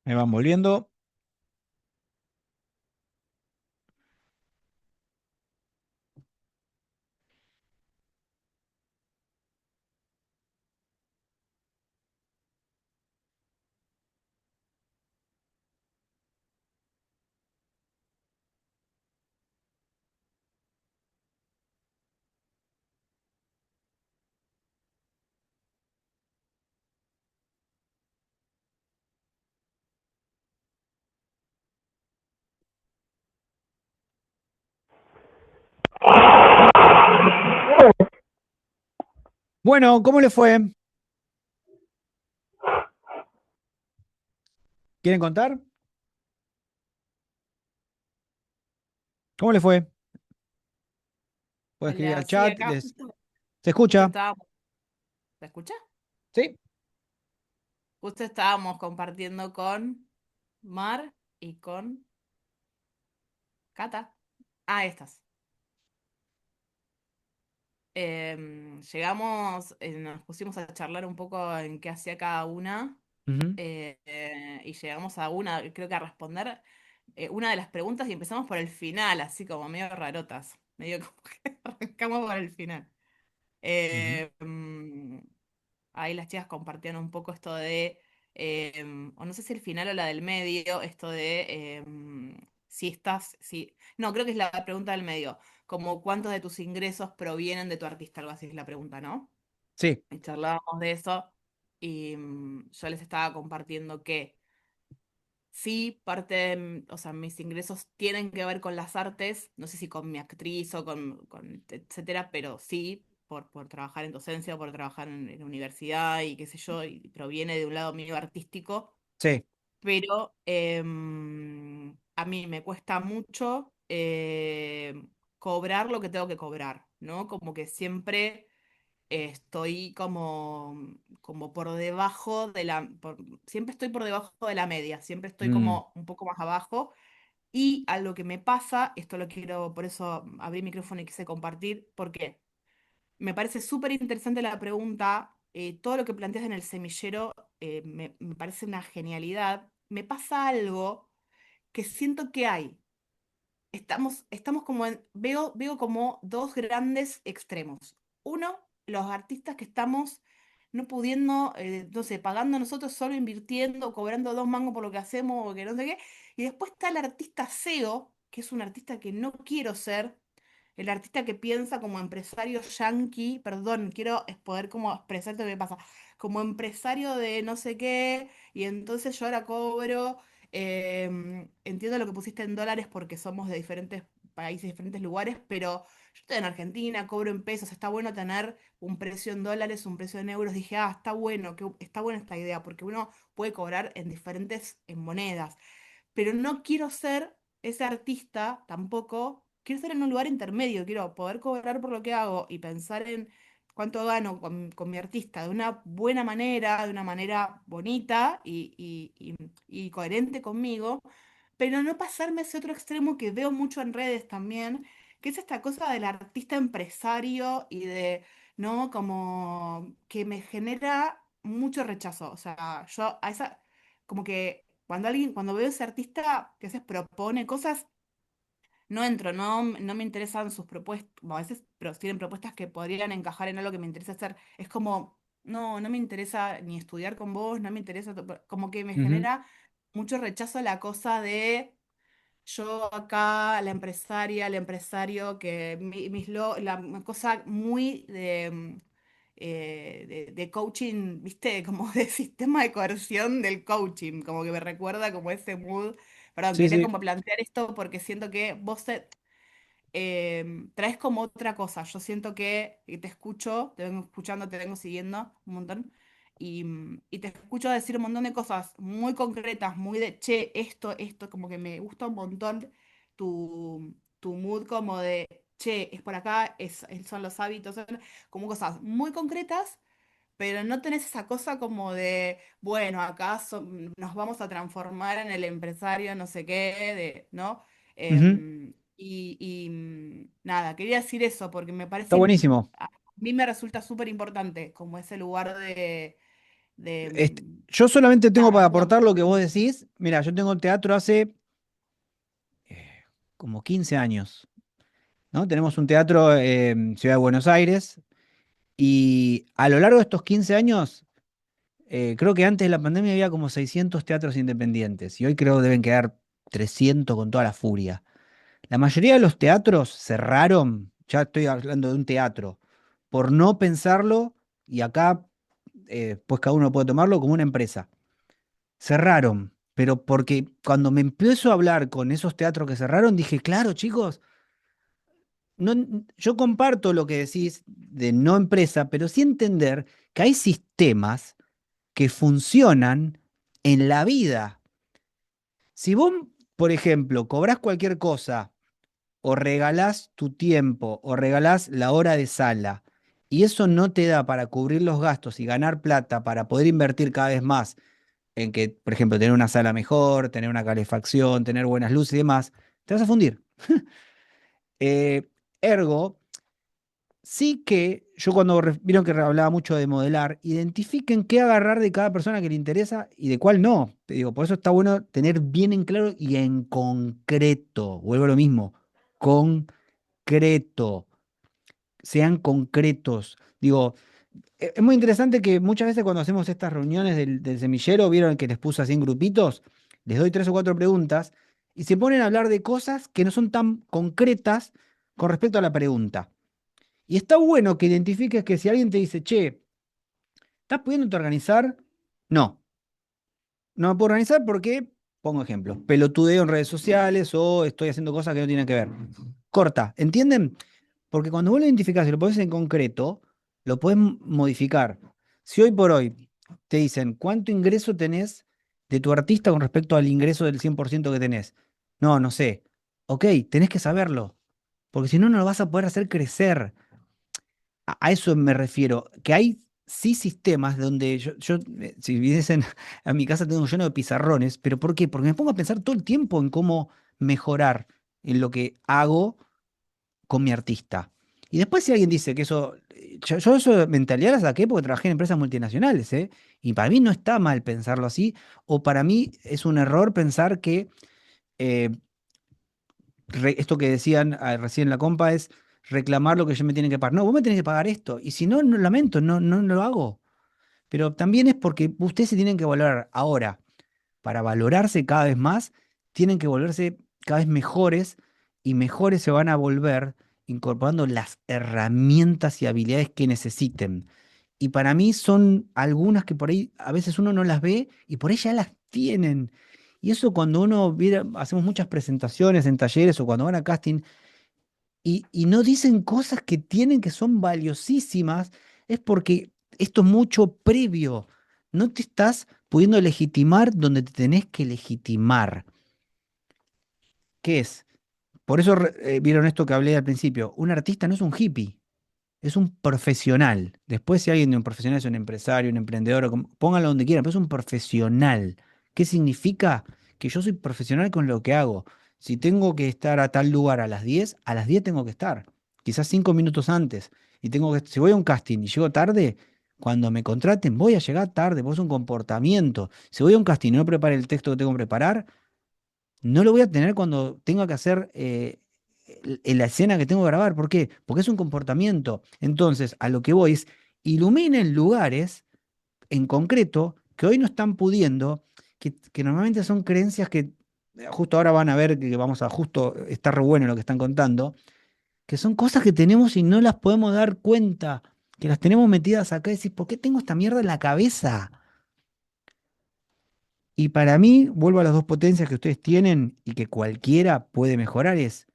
Me van volviendo. Bueno, ¿cómo le fue? ¿Quieren contar? ¿Cómo le fue? Puede escribir al Hola, sí, chat. acá justo, ¿Se justo escucha? estábamos, ¿me escucha? Sí. Justo estábamos compartiendo con Mar y con Cata. Ah, estas. Llegamos, nos pusimos a charlar un poco en qué hacía cada una Ujú. y llegamos a una, creo que a responder una de las preguntas y empezamos por el final, así como medio rarotas, medio como que arrancamos por el final. Ujú. Eh, mm, Ahí las chicas compartían un poco esto de, o no sé si el final o la del medio, esto de si estás, si, no, creo que es la pregunta del medio, como cuántos de tus ingresos provienen de tu artista, algo así es la pregunta, ¿no? Sí. Y charlábamos de eso y yo les estaba compartiendo que sí, parte de, o sea, mis ingresos tienen que ver con las artes, no sé si con mi actriz o con etcétera, pero sí, por trabajar en docencia, por trabajar en universidad y qué sé yo, y proviene de un lado mío artístico, Sí. pero a mí me cuesta mucho cobrar lo que tengo que cobrar, ¿no? Como que siempre estoy como por debajo de siempre estoy por debajo de la media, siempre estoy Mm. como un poco más abajo. Y a lo que me pasa, esto lo quiero, por eso abrí el micrófono y quise compartir, porque me parece súper interesante la pregunta, todo lo que planteas en el semillero me parece una genialidad. Me pasa algo que siento que hay. Estamos como veo como dos grandes extremos. Uno, los artistas que estamos no pudiendo, no sé, pagando nosotros solo invirtiendo, cobrando 2 mangos por lo que hacemos o que no sé qué. Y después está el artista SEO, que es un artista que no quiero ser, el artista que piensa como empresario yankee, perdón, quiero poder como expresarte lo que pasa, como empresario de no sé qué, y entonces yo ahora cobro. Entiendo lo que pusiste en dólares porque somos de diferentes países, diferentes lugares, pero yo estoy en Argentina, cobro en pesos, está bueno tener un precio en dólares, un precio en euros. Dije, está bueno, está buena esta idea, porque uno puede cobrar en diferentes en monedas, pero no quiero ser ese artista tampoco, quiero estar en un lugar intermedio, quiero poder cobrar por lo que hago y pensar en cuánto gano con mi artista de una buena manera, de una manera bonita y coherente conmigo, pero no pasarme a ese otro extremo que veo mucho en redes también, que es esta cosa del artista empresario y de, ¿no? Como que me genera mucho rechazo. O sea, yo a esa, como que cuando veo ese artista que a veces propone cosas, no entro, no me interesan sus propuestas, bueno, a veces pero tienen propuestas que podrían encajar en algo que me interesa hacer. Es como, no me interesa ni estudiar con vos, no me interesa, como que me Ujú. genera mucho rechazo la cosa de yo acá, la empresaria, el empresario, que la cosa muy de coaching, ¿viste? Como de sistema de coerción del coaching, como que me recuerda como ese mood. Perdón, Sí, quería sí. como plantear esto porque siento que traes como otra cosa. Yo siento que te escucho, te vengo escuchando, te vengo siguiendo un montón. Y te escucho decir un montón de cosas muy concretas, muy de, che, esto, como que me gusta un montón tu mood como de, che, es por acá, son los hábitos, son como cosas muy concretas, pero no tenés esa cosa como de, bueno, acá nos vamos a transformar en el empresario, no sé qué, ¿no? Ujú. Nada, quería decir eso porque me Está parece, buenísimo. a mí me resulta súper importante como ese lugar de Yo solamente tengo nada, para digo, aportar lo que vos decís. Mira, yo tengo teatro hace como 15 años, ¿no? Tenemos un teatro en Ciudad de Buenos Aires y a lo largo de estos 15 años, creo que antes de la pandemia había como 600 teatros independientes y hoy creo que deben quedar 300 con toda la furia. La mayoría de los teatros cerraron, ya estoy hablando de un teatro, por no pensarlo, y acá pues cada uno puede tomarlo como una empresa. Cerraron, pero porque cuando me empiezo a hablar con esos teatros que cerraron, dije, claro, chicos, no, yo comparto lo que decís de no empresa, pero sí entender que hay sistemas que funcionan en la vida. Si vos, por ejemplo, cobrás cualquier cosa, o regalás tu tiempo, o regalás la hora de sala, y eso no te da para cubrir los gastos y ganar plata para poder invertir cada vez más en que, por ejemplo, tener una sala mejor, tener una calefacción, tener buenas luces y demás, te vas a fundir. Eh, Ergo, sí que yo cuando vieron que hablaba mucho de modelar, identifiquen qué agarrar de cada persona que le interesa y de cuál no. Te digo, por eso está bueno tener bien en claro y en concreto. Vuelvo a lo mismo, concreto. Sean concretos. Digo, es muy interesante que muchas veces cuando hacemos estas reuniones del semillero, vieron que les puse así en grupitos, les doy 3 o 4 preguntas y se ponen a hablar de cosas que no son tan concretas con respecto a la pregunta. Y está bueno que identifiques que si alguien te dice, che, ¿estás pudiéndote organizar? No, no me puedo organizar porque, pongo ejemplos, pelotudeo en redes sociales o estoy haciendo cosas que no tienen que ver. Corta, ¿entienden? Porque cuando vos lo identificás y lo pones en concreto, lo podés modificar. Si hoy por hoy te dicen cuánto ingreso tenés de tu artista con respecto al ingreso del 100% que tenés. No, no sé. Ok, tenés que saberlo, porque si no, no lo vas a poder hacer crecer. A eso me refiero, que hay sí sistemas donde si viesen a mi casa tengo lleno de pizarrones, pero ¿por qué? Porque me pongo a pensar todo el tiempo en cómo mejorar en lo que hago con mi artista. Y después si alguien dice que eso, yo eso de mentalidad la saqué porque trabajé en empresas multinacionales, ¿eh? Y para mí no está mal pensarlo así, o para mí es un error pensar que eh, esto que decían recién en la compa es reclamar lo que yo me tienen que pagar. No, vos me tenés que pagar esto. Y si no, no lamento, no lo hago. Pero también es porque ustedes se tienen que valorar ahora. Para valorarse cada vez más, tienen que volverse cada vez mejores y mejores se van a volver incorporando las herramientas y habilidades que necesiten. Y para mí son algunas que por ahí a veces uno no las ve y por ahí ya las tienen. Y eso cuando uno hacemos muchas presentaciones en talleres o cuando van a casting y no dicen cosas que tienen que son valiosísimas, es porque esto es mucho previo. No te estás pudiendo legitimar donde te tenés que legitimar. ¿Qué es? Por eso vieron esto que hablé al principio. Un artista no es un hippie, es un profesional. Después, si alguien de un profesional es un empresario, un emprendedor, pónganlo donde quieran, pero es un profesional. ¿Qué significa? Que yo soy profesional con lo que hago. Si tengo que estar a tal lugar a las 10 tengo que estar. Quizás 5 minutos antes. Y tengo que, si voy a un casting y llego tarde, cuando me contraten, voy a llegar tarde, porque es un comportamiento. Si voy a un casting y no prepare el texto que tengo que preparar, no lo voy a tener cuando tenga que hacer en la escena que tengo que grabar. ¿Por qué? Porque es un comportamiento. Entonces, a lo que voy es, iluminen lugares en concreto que hoy no están pudiendo, que normalmente son creencias que justo ahora van a ver que vamos a justo estar re bueno lo que están contando, que son cosas que tenemos y no las podemos dar cuenta, que las tenemos metidas acá y decir, ¿por qué tengo esta mierda en la cabeza? Y para mí, vuelvo a las dos potencias que ustedes tienen y que cualquiera puede mejorar, es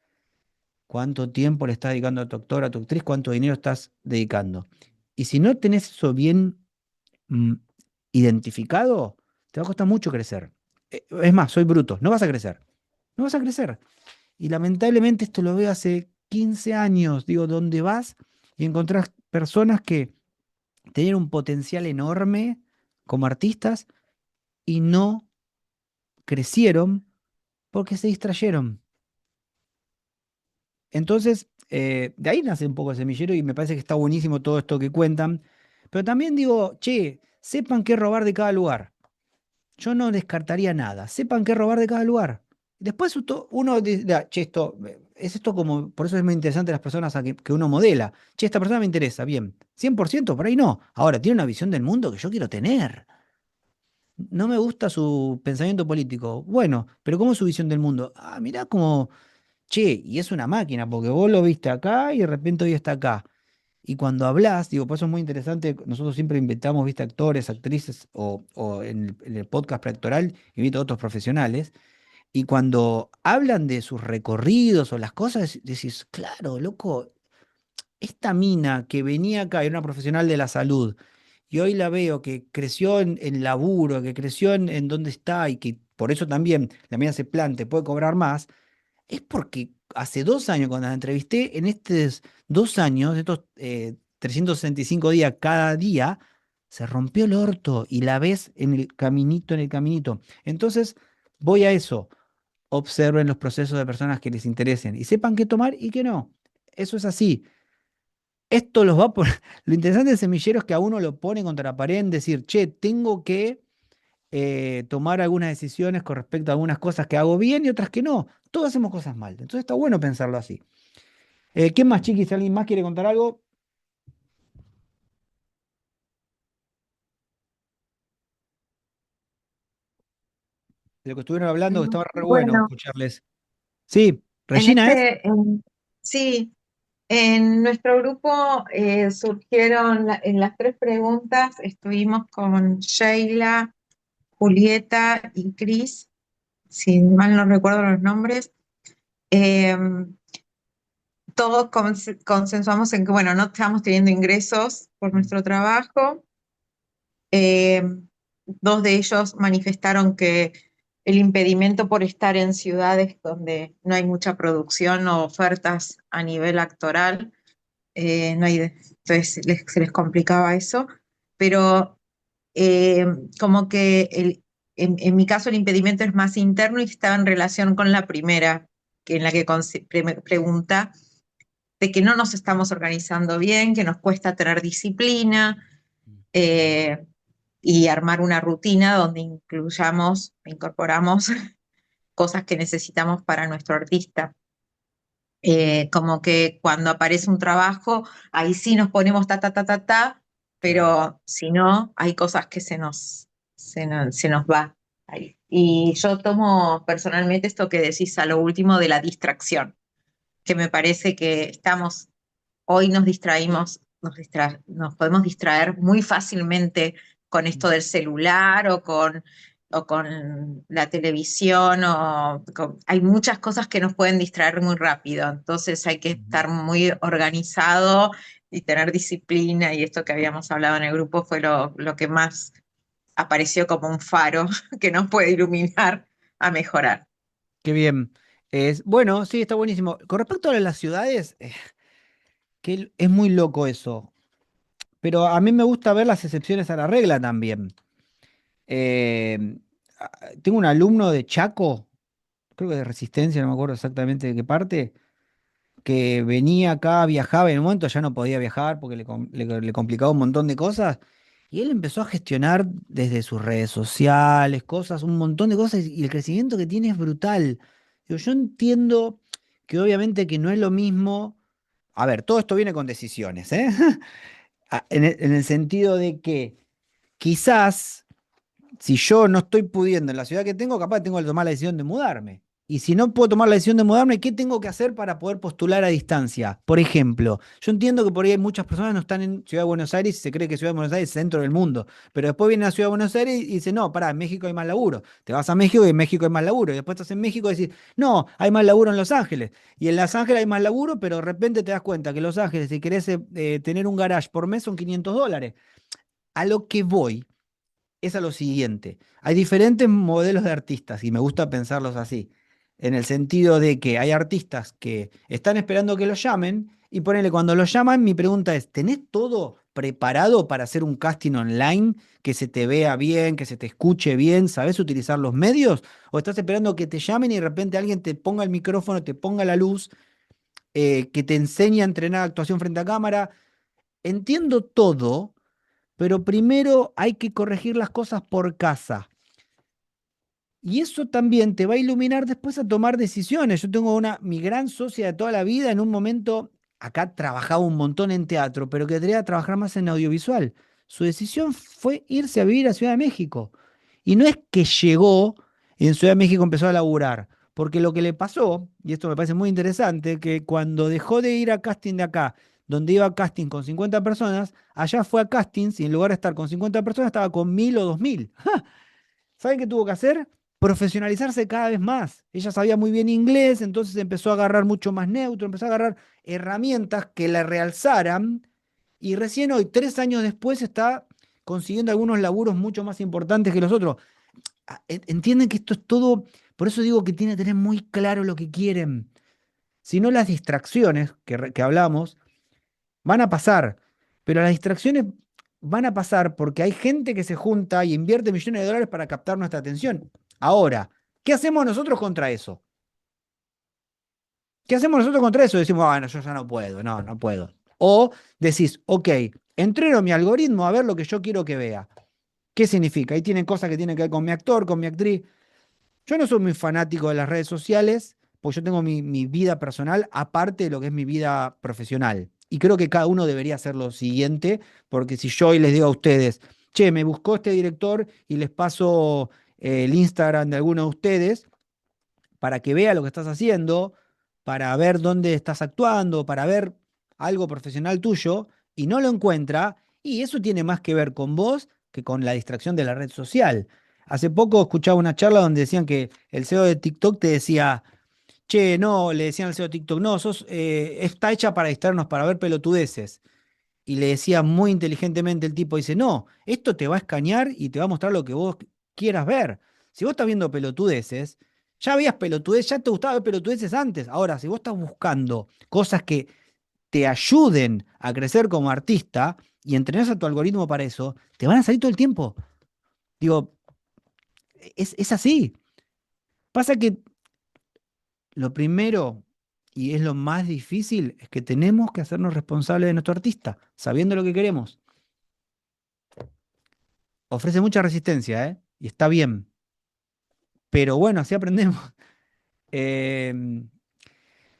cuánto tiempo le estás dedicando a tu actor, a tu actriz, cuánto dinero estás dedicando. Y si no tenés eso bien mm, identificado, te va a costar mucho crecer. Es más, soy bruto, no vas a crecer, no vas a crecer. Y lamentablemente esto lo veo hace 15 años, digo, donde vas y encontrás personas que tenían un potencial enorme como artistas y no crecieron porque se distrayeron. Entonces, de ahí nace un poco el semillero y me parece que está buenísimo todo esto que cuentan. Pero también digo, che, sepan qué robar de cada lugar. Yo no descartaría nada. Sepan qué robar de cada lugar. Después uno dice, che, es esto como, por eso es muy interesante las personas que uno modela. Che, esta persona me interesa, bien. 100% por ahí no. Ahora, tiene una visión del mundo que yo quiero tener. No me gusta su pensamiento político. Bueno, pero ¿cómo es su visión del mundo? Ah, mirá como, che, y es una máquina, porque vos lo viste acá y de repente hoy está acá. Y cuando hablas, digo, por eso es muy interesante, nosotros siempre invitamos, viste, actores, actrices, o en el podcast preactoral, invito a otros profesionales, y cuando hablan de sus recorridos o las cosas, decís, claro, loco, esta mina que venía acá, era una profesional de la salud, y hoy la veo que creció en laburo, que creció en donde está, y que por eso también la mina se plante, puede cobrar más, es porque hace 2 años, cuando la entrevisté, en estos 2 años, estos 365 días cada día, se rompió el orto y la ves en el caminito, en el caminito. Entonces, voy a eso. Observen los procesos de personas que les interesen y sepan qué tomar y qué no. Eso es así. Esto los va a poner. Lo interesante del semillero es que a uno lo pone contra la pared en decir, che, tengo que tomar algunas decisiones con respecto a algunas cosas que hago bien y otras que no. Todos hacemos cosas mal. Entonces está bueno pensarlo así. ¿Quién más, chiquis? ¿Alguien más quiere contar algo de lo que estuvieron hablando? Que estaba re bueno Bueno, escucharles. Sí, en Regina es. sí, en nuestro grupo surgieron en las tres preguntas, estuvimos con Sheila, Julieta y Cris, si mal no recuerdo los nombres. Eh, Todos consensuamos en que, bueno, no estamos teniendo ingresos por Mm, nuestro trabajo. Eh, Dos de ellos manifestaron que el impedimento por estar en ciudades donde no hay mucha producción o ofertas a nivel actoral, no hay, entonces se les complicaba eso, pero eh, como que en mi caso el impedimento es más interno y estaba en relación con la primera, que en la que pregunta de que no nos estamos organizando bien, que nos cuesta tener disciplina, mm, eh, y armar una rutina donde incorporamos cosas que necesitamos para nuestro artista. Como que cuando aparece un trabajo, ahí sí nos ponemos ta, ta, ta, ta, ta, claro. pero si no, hay cosas que se nos va ahí. Y yo tomo personalmente esto que decís a lo último de la distracción, que me parece que hoy nos distraímos, nos podemos distraer muy fácilmente con Mm, esto del celular o con la televisión, hay muchas cosas que nos pueden distraer muy rápido, entonces hay que ujú. estar muy organizado y tener disciplina, y esto que habíamos hablado en el grupo fue lo que más apareció como un faro que nos puede iluminar a mejorar. Qué bien. Bueno, sí, está buenísimo. Con respecto a las ciudades, que es muy loco eso. Pero a mí me gusta ver las excepciones a la regla también. Eh, Tengo un alumno de Chaco, creo que de Resistencia, no me acuerdo exactamente de qué parte, que venía acá, viajaba, y en un momento ya no podía viajar porque le complicaba un montón de cosas. Y él empezó a gestionar desde sus redes sociales, cosas, un montón de cosas, y el crecimiento que tiene es brutal. Digo, yo entiendo que obviamente que no es lo mismo. A ver, todo esto viene con decisiones, ¿eh? En el sentido de que quizás si yo no estoy pudiendo en la ciudad que tengo, capaz tengo que tomar la decisión de mudarme. Y si no puedo tomar la decisión de mudarme, ¿qué tengo que hacer para poder postular a distancia? Por ejemplo, yo entiendo que por ahí muchas personas no están en Ciudad de Buenos Aires y se cree que Ciudad de Buenos Aires es el centro del mundo. Pero después vienen a Ciudad de Buenos Aires y dicen, no, pará, en México hay más laburo. Te vas a México y en México hay más laburo. Y después estás en México y decís, no, hay más laburo en Los Ángeles. Y en Los Ángeles hay más laburo, pero de repente te das cuenta que en Los Ángeles, si querés tener un garage por mes, son $500. A lo que voy es a lo siguiente. Hay diferentes modelos de artistas y me gusta pensarlos así, en el sentido de que hay artistas que están esperando que los llamen y ponele, cuando los llaman, mi pregunta es, ¿tenés todo preparado para hacer un casting online, que se te vea bien, que se te escuche bien, sabés utilizar los medios? ¿O estás esperando que te llamen y de repente alguien te ponga el micrófono, te ponga la luz, que te enseñe a entrenar actuación frente a cámara? Entiendo todo, pero primero hay que corregir las cosas por casa. Y eso también te va a iluminar después a tomar decisiones. Yo tengo mi gran socia de toda la vida, en un momento, acá trabajaba un montón en teatro, pero que quería trabajar más en audiovisual. Su decisión fue irse a vivir a Ciudad de México. Y no es que llegó y en Ciudad de México empezó a laburar, porque lo que le pasó, y esto me parece muy interesante, que cuando dejó de ir a casting de acá, donde iba a casting con 50 personas, allá fue a castings y en lugar de estar con 50 personas estaba con 1000 o 2000. ¿Saben qué tuvo que hacer? Profesionalizarse cada vez más. Ella sabía muy bien inglés, entonces empezó a agarrar mucho más neutro, empezó a agarrar herramientas que la realzaran y recién hoy, 3 años después, está consiguiendo algunos laburos mucho más importantes que los otros. Entienden que esto es todo, por eso digo que tiene que tener muy claro lo que quieren. Si no, las distracciones que hablamos van a pasar, pero las distracciones van a pasar porque hay gente que se junta y invierte millones de dólares para captar nuestra atención. Ahora, ¿qué hacemos nosotros contra eso? ¿Qué hacemos nosotros contra eso? Decimos, bueno, yo ya no puedo, no puedo. O decís, ok, entreno mi algoritmo a ver lo que yo quiero que vea. ¿Qué significa? Ahí tienen cosas que tienen que ver con mi actor, con mi actriz. Yo no soy muy fanático de las redes sociales, porque yo tengo mi vida personal aparte de lo que es mi vida profesional. Y creo que cada uno debería hacer lo siguiente, porque si yo hoy les digo a ustedes, che, me buscó este director y les paso el Instagram de alguno de ustedes para que vea lo que estás haciendo, para ver dónde estás actuando, para ver algo profesional tuyo, y no lo encuentra, y eso tiene más que ver con vos que con la distracción de la red social. Hace poco escuchaba una charla donde decían que el CEO de TikTok te decía, che, no, le decían al CEO de TikTok, no, está hecha para distraernos, para ver pelotudeces. Y le decía muy inteligentemente el tipo, dice, no, esto te va a escanear y te va a mostrar lo que vos quieras ver. Si vos estás viendo pelotudeces, ya veías pelotudeces, ya te gustaba ver pelotudeces antes. Ahora, si vos estás buscando cosas que te ayuden a crecer como artista y entrenás a tu algoritmo para eso, te van a salir todo el tiempo. Digo, es así. Pasa que lo primero, y es lo más difícil, es que tenemos que hacernos responsables de nuestro artista, sabiendo lo que queremos. Ofrece mucha resistencia, ¿eh? Y está bien. Pero bueno, así aprendemos. Em,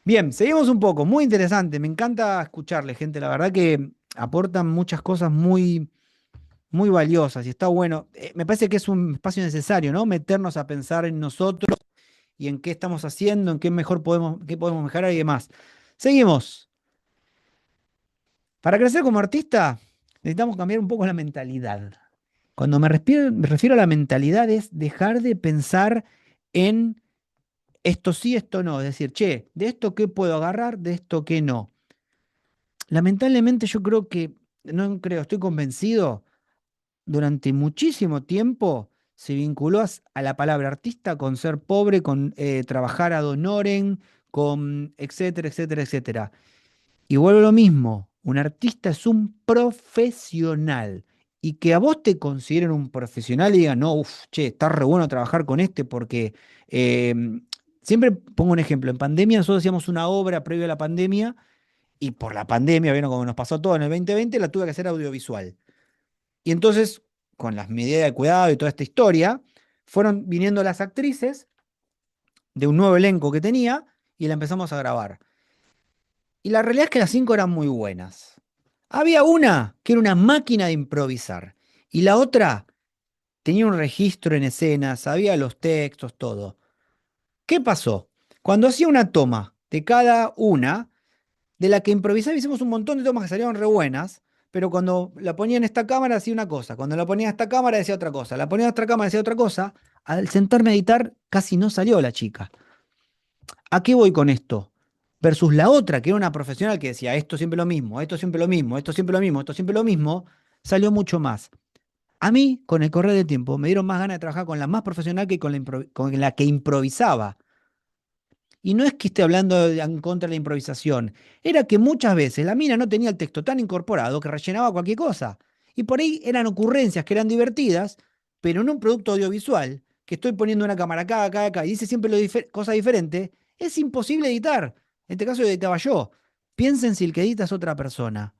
bien, seguimos un poco. Muy interesante. Me encanta escucharle, gente. La verdad que aportan muchas cosas muy, muy valiosas y está bueno. Me parece que es un espacio necesario, ¿no? Meternos a pensar en nosotros y en qué estamos haciendo, en qué podemos mejorar y demás. Seguimos. Para crecer como artista, necesitamos cambiar un poco la mentalidad. Cuando me refiero a la mentalidad es dejar de pensar en esto sí, esto no. Es decir, che, de esto qué puedo agarrar, de esto qué no. Lamentablemente yo creo que, no creo, estoy convencido, durante muchísimo tiempo se vinculó a la palabra artista con ser pobre, con trabajar ad honorem, con etcétera, etcétera, etcétera. Y vuelvo a lo mismo, un artista es un profesional. Y que a vos te consideren un profesional y digan, no, uff, che, está re bueno trabajar con este porque siempre pongo un ejemplo, en pandemia nosotros hacíamos una obra previo a la pandemia y por la pandemia, vieron como nos pasó todo en el 2020, la tuve que hacer audiovisual. Y entonces, con las medidas de cuidado y toda esta historia, fueron viniendo las actrices de un nuevo elenco que tenía y la empezamos a grabar. Y la realidad es que las 5 eran muy buenas. Había una que era una máquina de improvisar y la otra tenía un registro en escena, sabía los textos, todo. ¿Qué pasó? Cuando hacía una toma de cada una, de la que improvisaba hicimos un montón de tomas que salieron re buenas, pero cuando la ponía en esta cámara hacía una cosa, cuando la ponía en esta cámara decía otra cosa, la ponía en otra cámara decía otra cosa, al sentarme a editar casi no salió la chica. ¿A qué voy con esto? Versus la otra, que era una profesional que decía esto siempre lo mismo, esto siempre lo mismo, esto siempre lo mismo, esto siempre lo mismo, salió mucho más. A mí, con el correr del tiempo, me dieron más ganas de trabajar con la más profesional que con la que improvisaba. Y no es que esté hablando en contra de la improvisación, era que muchas veces la mina no tenía el texto tan incorporado que rellenaba cualquier cosa. Y por ahí eran ocurrencias que eran divertidas, pero en un producto audiovisual, que estoy poniendo una cámara acá, acá, acá, y dice siempre cosa diferente, es imposible editar. En este caso lo editaba yo. Piensen si el que edita es otra persona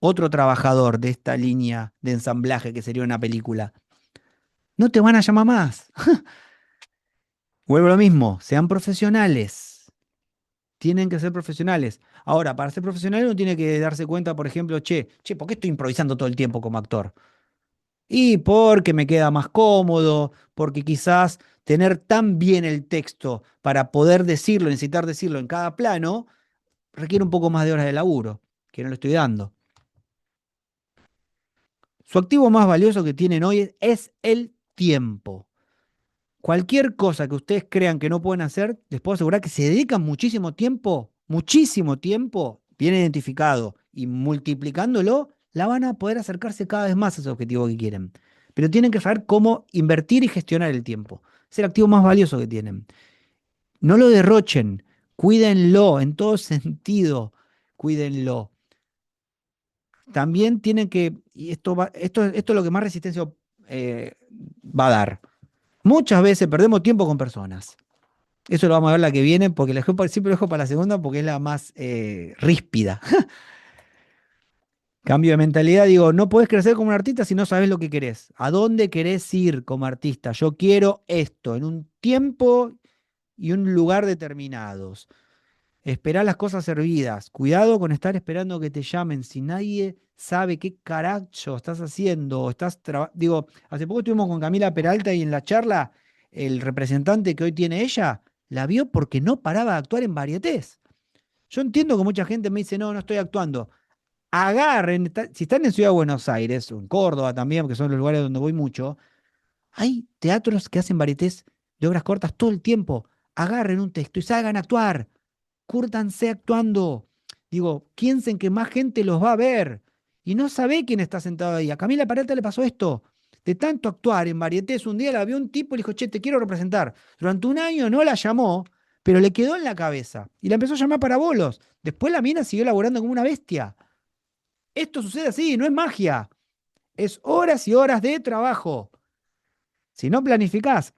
otro trabajador de esta línea de ensamblaje que sería una película, no te van a llamar más. Vuelvo a lo mismo, sean profesionales. Tienen que ser profesionales. Ahora, para ser profesional uno tiene que darse cuenta, por ejemplo, ¿por qué estoy improvisando todo el tiempo como actor? Y porque me queda más cómodo, porque quizás tener tan bien el texto para poder decirlo, necesitar decirlo en cada plano, requiere un poco más de horas de laburo, que no le estoy dando. Su activo más valioso que tienen hoy es el tiempo. Cualquier cosa que ustedes crean que no pueden hacer, les puedo asegurar que se dedican muchísimo tiempo, bien identificado y multiplicándolo, la van a poder acercarse cada vez más a ese objetivo que quieren. Pero tienen que saber cómo invertir y gestionar el tiempo. Es el activo más valioso que tienen. No lo derrochen, cuídenlo en todo sentido, cuídenlo. También tienen que, y esto es lo que más resistencia eh, va a dar. Muchas veces perdemos tiempo con personas. Eso lo vamos a ver la que viene, porque siempre lo dejo para la segunda porque es la más ríspida. Cambio de mentalidad, digo, no podés crecer como un artista si no sabes lo que querés. ¿A dónde querés ir como artista? Yo quiero esto, en un tiempo y un lugar determinados. Esperá las cosas servidas. Cuidado con estar esperando que te llamen si nadie sabe qué carajo estás haciendo. Digo, hace poco estuvimos con Camila Peralta y en la charla el representante que hoy tiene ella la vio porque no paraba de actuar en varietés. Yo entiendo que mucha gente me dice, no, no estoy actuando. Agarren, si están en Ciudad de Buenos Aires o en Córdoba también, porque son los lugares donde voy mucho, hay teatros que hacen varietés de obras cortas todo el tiempo. Agarren un texto y salgan a actuar. Cúrtanse actuando. Digo, piensen que más gente los va a ver. Y no sabe quién está sentado ahí. A Camila Pareta le pasó esto. De tanto actuar en varietés, un día la vio un tipo y le dijo, che, te quiero representar. Durante un año no la llamó, pero le quedó en la cabeza. Y la empezó a llamar para bolos. Después la mina siguió laburando como una bestia. Esto sucede así, no es magia. Es horas y horas de trabajo. Si no planificás,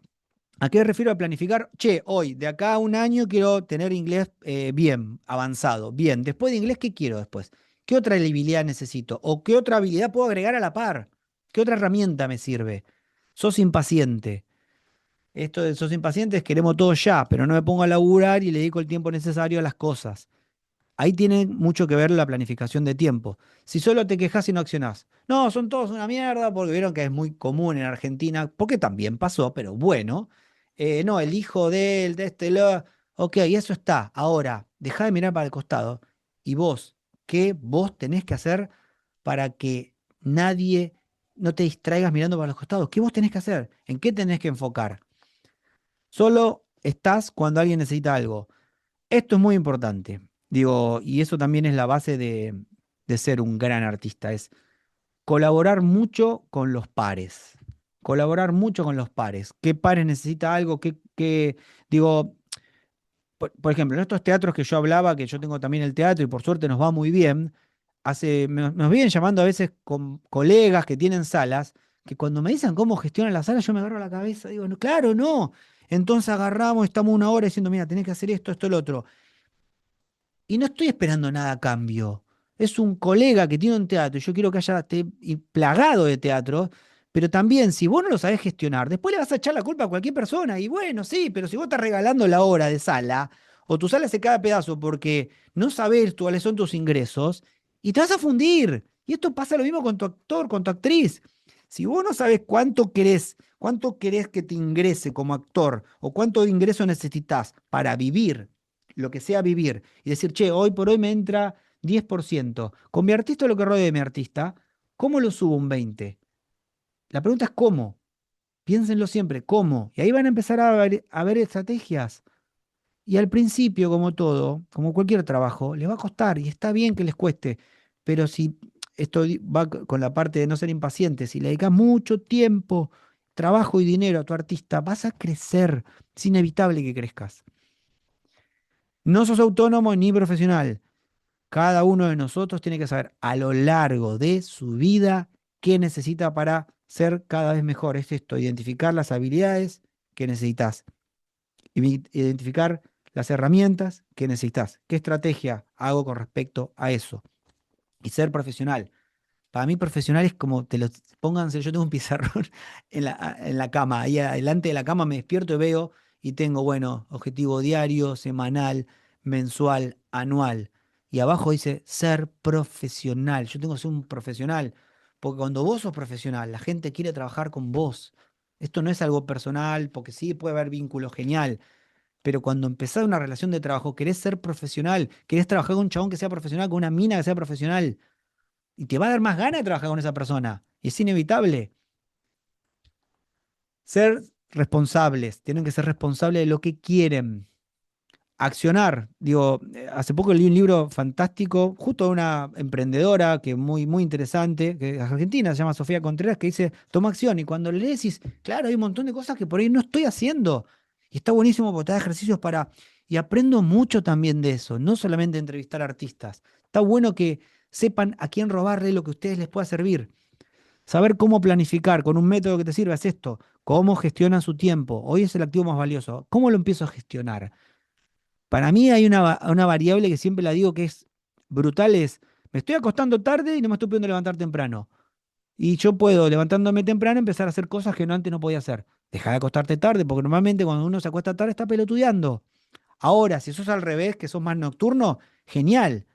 ¿a qué me refiero a planificar? Che, hoy, de acá a un año quiero tener inglés bien, avanzado, bien. Después de inglés, ¿qué quiero después? ¿Qué otra habilidad necesito? ¿O qué otra habilidad puedo agregar a la par? ¿Qué otra herramienta me sirve? Sos impaciente. Esto de sos impacientes, queremos todo ya, pero no me pongo a laburar y le dedico el tiempo necesario a las cosas. Ahí tiene mucho que ver la planificación de tiempo. Si solo te quejas y no accionás. No, son todos una mierda, porque vieron que es muy común en Argentina, porque también pasó, pero bueno. No, el hijo de él, de este, lo. Ok, eso está. Ahora, deja de mirar para el costado. Y vos, ¿qué vos tenés que hacer para que nadie no te distraigas mirando para los costados? ¿Qué vos tenés que hacer? ¿En qué tenés que enfocar? Solo estás cuando alguien necesita algo. Esto es muy importante. Digo, y eso también es la base de ser un gran artista, es colaborar mucho con los pares. Colaborar mucho con los pares. ¿Qué pares necesita algo? Digo, por ejemplo, en estos teatros que yo hablaba, que yo tengo también el teatro y por suerte nos va muy bien, nos vienen llamando a veces con colegas que tienen salas, que cuando me dicen cómo gestionan las salas, yo me agarro la cabeza, digo, no, claro, no. Entonces agarramos, estamos una hora diciendo, mira, tenés que hacer esto, esto, lo otro. Y no estoy esperando nada a cambio. Es un colega que tiene un teatro y yo quiero que esté plagado de teatro, pero también si vos no lo sabés gestionar, después le vas a echar la culpa a cualquier persona. Y bueno, sí, pero si vos estás regalando la hora de sala, o tu sala se cae a pedazo porque no sabés cuáles son tus ingresos, y te vas a fundir. Y esto pasa lo mismo con tu actor, con tu actriz. Si vos no sabés cuánto querés que te ingrese como actor, o cuánto de ingreso necesitas para vivir, lo que sea vivir, y decir, che, hoy por hoy me entra 10%. Con mi artista o lo que rodee de mi artista, ¿cómo lo subo un 20%? La pregunta es cómo. Piénsenlo siempre, ¿cómo? Y ahí van a empezar a ver estrategias. Y al principio, como todo, como cualquier trabajo, les va a costar y está bien que les cueste. Pero si va con la parte de no ser impaciente, si le dedicas mucho tiempo, trabajo y dinero a tu artista, vas a crecer. Es inevitable que crezcas. No sos autónomo ni profesional. Cada uno de nosotros tiene que saber a lo largo de su vida qué necesita para ser cada vez mejor. Es esto, identificar las habilidades que necesitas, identificar las herramientas que necesitas, qué estrategia hago con respecto a eso y ser profesional. Para mí profesional es como, te lo pónganse, yo tengo un pizarrón en la cama, ahí adelante de la cama me despierto y veo y tengo, bueno, objetivo diario, semanal, mensual, anual. Y abajo dice ser profesional. Yo tengo que ser un profesional, porque cuando vos sos profesional, la gente quiere trabajar con vos. Esto no es algo personal, porque sí puede haber vínculo genial, pero cuando empezás una relación de trabajo, querés ser profesional, querés trabajar con un chabón que sea profesional, con una mina que sea profesional. Y te va a dar más ganas de trabajar con esa persona. Y es inevitable. Ser responsables. Tienen que ser responsables de lo que quieren. Accionar. Digo, hace poco leí un libro fantástico, justo de una emprendedora que muy, muy interesante, que es argentina, se llama Sofía Contreras, que dice, toma acción. Y cuando le decís, claro, hay un montón de cosas que por ahí no estoy haciendo. Y está buenísimo porque te da ejercicios para... Y aprendo mucho también de eso, no solamente entrevistar artistas. Está bueno que sepan a quién robarle lo que a ustedes les pueda servir. Saber cómo planificar con un método que te sirva es esto. Cómo gestionan su tiempo. Hoy es el activo más valioso. ¿Cómo lo empiezo a gestionar? Para mí hay una variable que siempre la digo que es brutal, es me estoy acostando tarde y no me estoy pudiendo levantar temprano. Y yo puedo, levantándome temprano, empezar a hacer cosas que no antes no podía hacer. Deja de acostarte tarde, porque normalmente cuando uno se acuesta tarde está pelotudeando. Ahora, si sos al revés, que sos más nocturno, genial.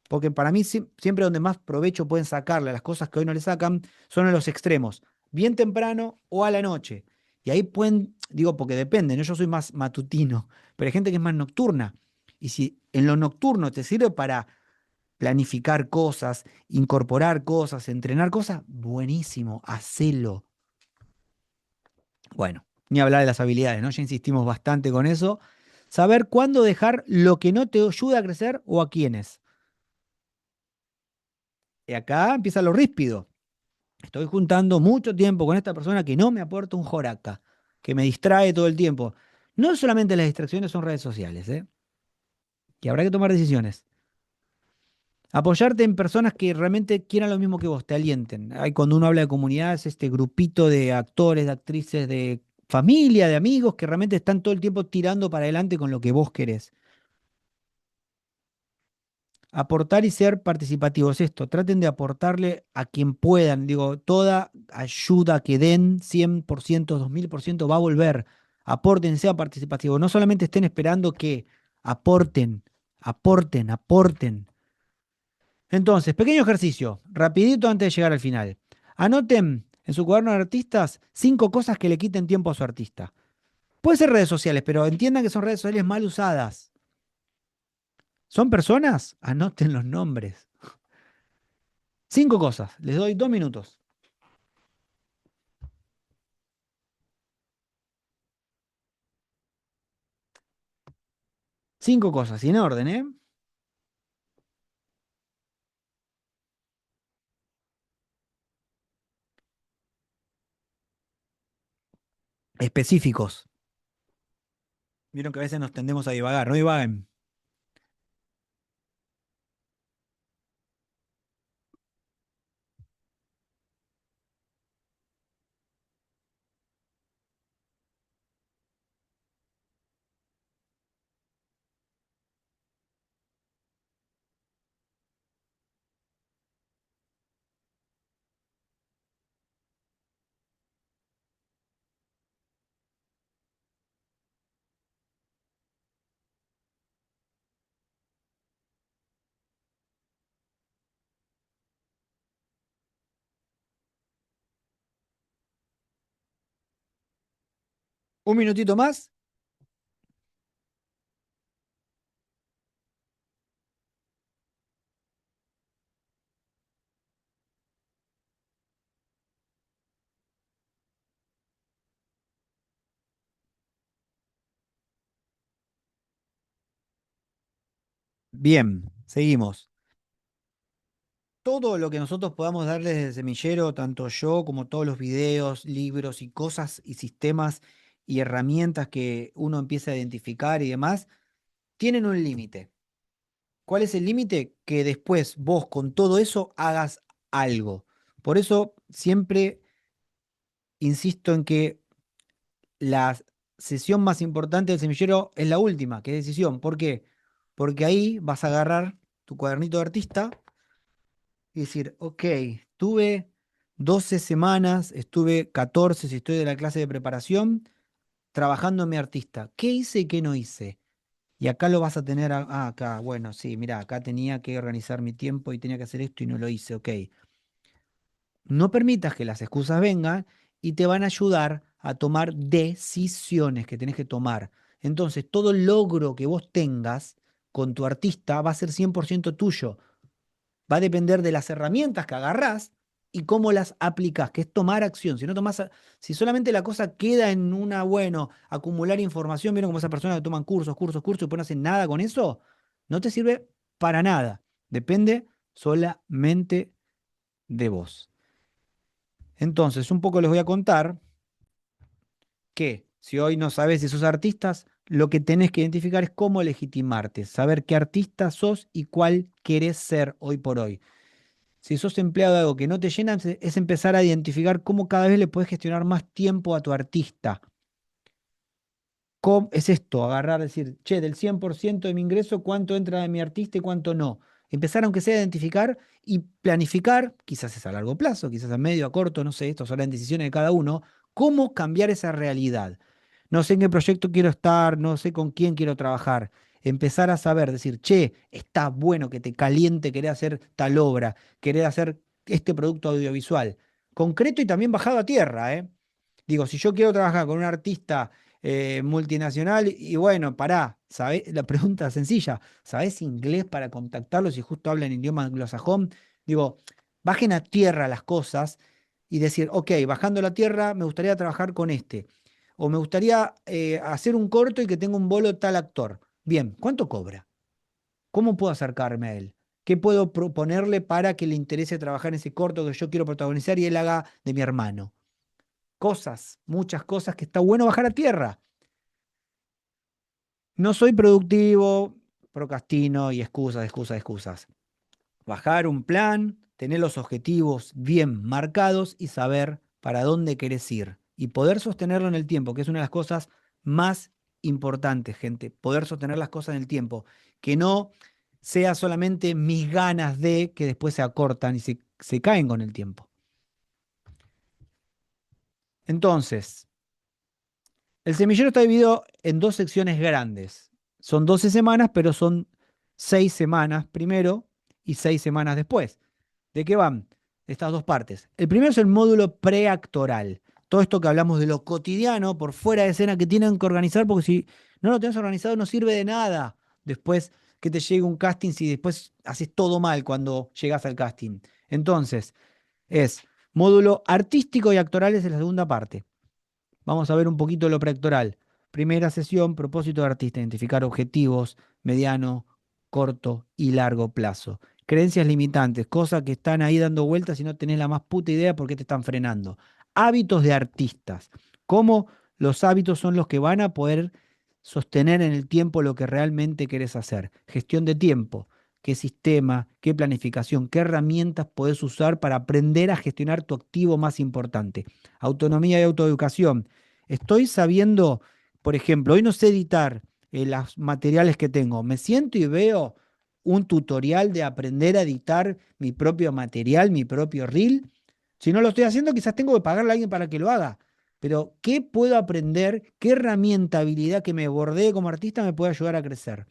Porque para mí siempre donde más provecho pueden sacarle a las cosas que hoy no le sacan son en los extremos. Bien temprano o a la noche. Y ahí pueden, digo, porque depende, ¿no? Yo soy más matutino, pero hay gente que es más nocturna. Y si en lo nocturno te sirve para planificar cosas, incorporar cosas, entrenar cosas, buenísimo, hacelo. Bueno, ni hablar de las habilidades, ¿no? Ya insistimos bastante con eso. Saber cuándo dejar lo que no te ayuda a crecer o a quiénes. Y acá empieza lo ríspido. Estoy juntando mucho tiempo con esta persona que no me aporta un joraca, que me distrae todo el tiempo. No solamente las distracciones son redes sociales, ¿eh? Que habrá que tomar decisiones. Apoyarte en personas que realmente quieran lo mismo que vos, te alienten. Hay, cuando uno habla de comunidades, este grupito de actores, de actrices, de familia, de amigos que realmente están todo el tiempo tirando para adelante con lo que vos querés. Aportar y ser participativos. Esto, traten de aportarle a quien puedan. Digo, toda ayuda que den, 100%, 2000%, va a volver. Aporten, sea participativo. No solamente estén esperando que aporten, aporten, aporten. Entonces, pequeño ejercicio, rapidito antes de llegar al final. Anoten en su cuaderno de artistas 5 cosas que le quiten tiempo a su artista. Puede ser redes sociales, pero entiendan que son redes sociales mal usadas. ¿Son personas? Anoten los nombres. 5 cosas. Les doy 2 minutos. 5 cosas, sin orden, ¿eh? Específicos. Vieron que a veces nos tendemos a divagar, no divaguen. Un minutito más. Bien, seguimos. Todo lo que nosotros podamos darles de semillero, tanto yo como todos los videos, libros y cosas y sistemas y herramientas que uno empieza a identificar y demás, tienen un límite. ¿Cuál es el límite? Que después vos con todo eso hagas algo. Por eso siempre insisto en que la sesión más importante del semillero es la última, que es decisión. ¿Por qué? Porque ahí vas a agarrar tu cuadernito de artista y decir, ok, tuve 12 semanas, estuve 14 si estoy de la clase de preparación, trabajando en mi artista. ¿Qué hice y qué no hice? Y acá lo vas a tener, acá, bueno, sí, mira, acá tenía que organizar mi tiempo y tenía que hacer esto y no lo hice, ok. No permitas que las excusas vengan y te van a ayudar a tomar decisiones que tenés que tomar. Entonces, todo logro que vos tengas con tu artista va a ser 100% tuyo. Va a depender de las herramientas que agarrás y cómo las aplicás, que es tomar acción. Si no tomás, si solamente la cosa queda en una, bueno, acumular información, vieron como esas personas que toman cursos y después no hacen nada con eso, no te sirve para nada. Depende solamente de vos. Entonces, un poco les voy a contar que si hoy no sabes si sos artistas, lo que tenés que identificar es cómo legitimarte, saber qué artista sos y cuál querés ser hoy por hoy. Si sos empleado de algo que no te llena, es empezar a identificar cómo cada vez le puedes gestionar más tiempo a tu artista. Es esto, agarrar, decir, che, del 100% de mi ingreso, ¿cuánto entra de mi artista y cuánto no? Empezar, aunque sea a identificar y planificar, quizás es a largo plazo, quizás a medio, a corto, no sé, esto son las decisiones de cada uno, cómo cambiar esa realidad. No sé en qué proyecto quiero estar, no sé con quién quiero trabajar. Empezar a saber, decir, che, está bueno que te caliente querer hacer tal obra, querer hacer este producto audiovisual. Concreto y también bajado a tierra, ¿eh? Digo, si yo quiero trabajar con un artista multinacional, y bueno, pará, la pregunta sencilla, ¿sabés inglés para contactarlos si justo hablan idioma anglosajón? Digo, bajen a tierra las cosas y decir, ok, bajando la tierra me gustaría trabajar con este, o me gustaría hacer un corto y que tenga un bolo tal actor. Bien, ¿cuánto cobra? ¿Cómo puedo acercarme a él? ¿Qué puedo proponerle para que le interese trabajar en ese corto que yo quiero protagonizar y él haga de mi hermano? Cosas, muchas cosas que está bueno bajar a tierra. No soy productivo, procrastino y excusas. Bajar un plan, tener los objetivos bien marcados y saber para dónde querés ir. Y poder sostenerlo en el tiempo, que es una de las cosas más importantes, gente. Poder sostener las cosas en el tiempo. Que no sea solamente mis ganas de que después se acortan y se caen con el tiempo. Entonces, el semillero está dividido en dos secciones grandes. Son 12 semanas, pero son 6 semanas primero y 6 semanas después. ¿De qué van estas dos partes? El primero es el módulo preactoral. Todo esto que hablamos de lo cotidiano, por fuera de escena, que tienen que organizar, porque si no lo tenés organizado no sirve de nada. Después que te llegue un casting, si después haces todo mal cuando llegas al casting. Entonces, es módulo artístico y actoral es la segunda parte. Vamos a ver un poquito lo preactoral. Primera sesión, propósito de artista, identificar objetivos, mediano, corto y largo plazo. Creencias limitantes, cosas que están ahí dando vueltas y no tenés la más puta idea por qué te están frenando. Hábitos de artistas. Cómo los hábitos son los que van a poder sostener en el tiempo lo que realmente querés hacer. Gestión de tiempo. ¿Qué sistema, qué planificación, qué herramientas podés usar para aprender a gestionar tu activo más importante? Autonomía y autoeducación. Estoy sabiendo, por ejemplo, hoy no sé editar los materiales que tengo. Me siento y veo un tutorial de aprender a editar mi propio material, mi propio reel. Si no lo estoy haciendo, quizás tengo que pagarle a alguien para que lo haga. Pero, ¿qué puedo aprender? ¿Qué herramienta, habilidad que me bordee como artista me puede ayudar a crecer?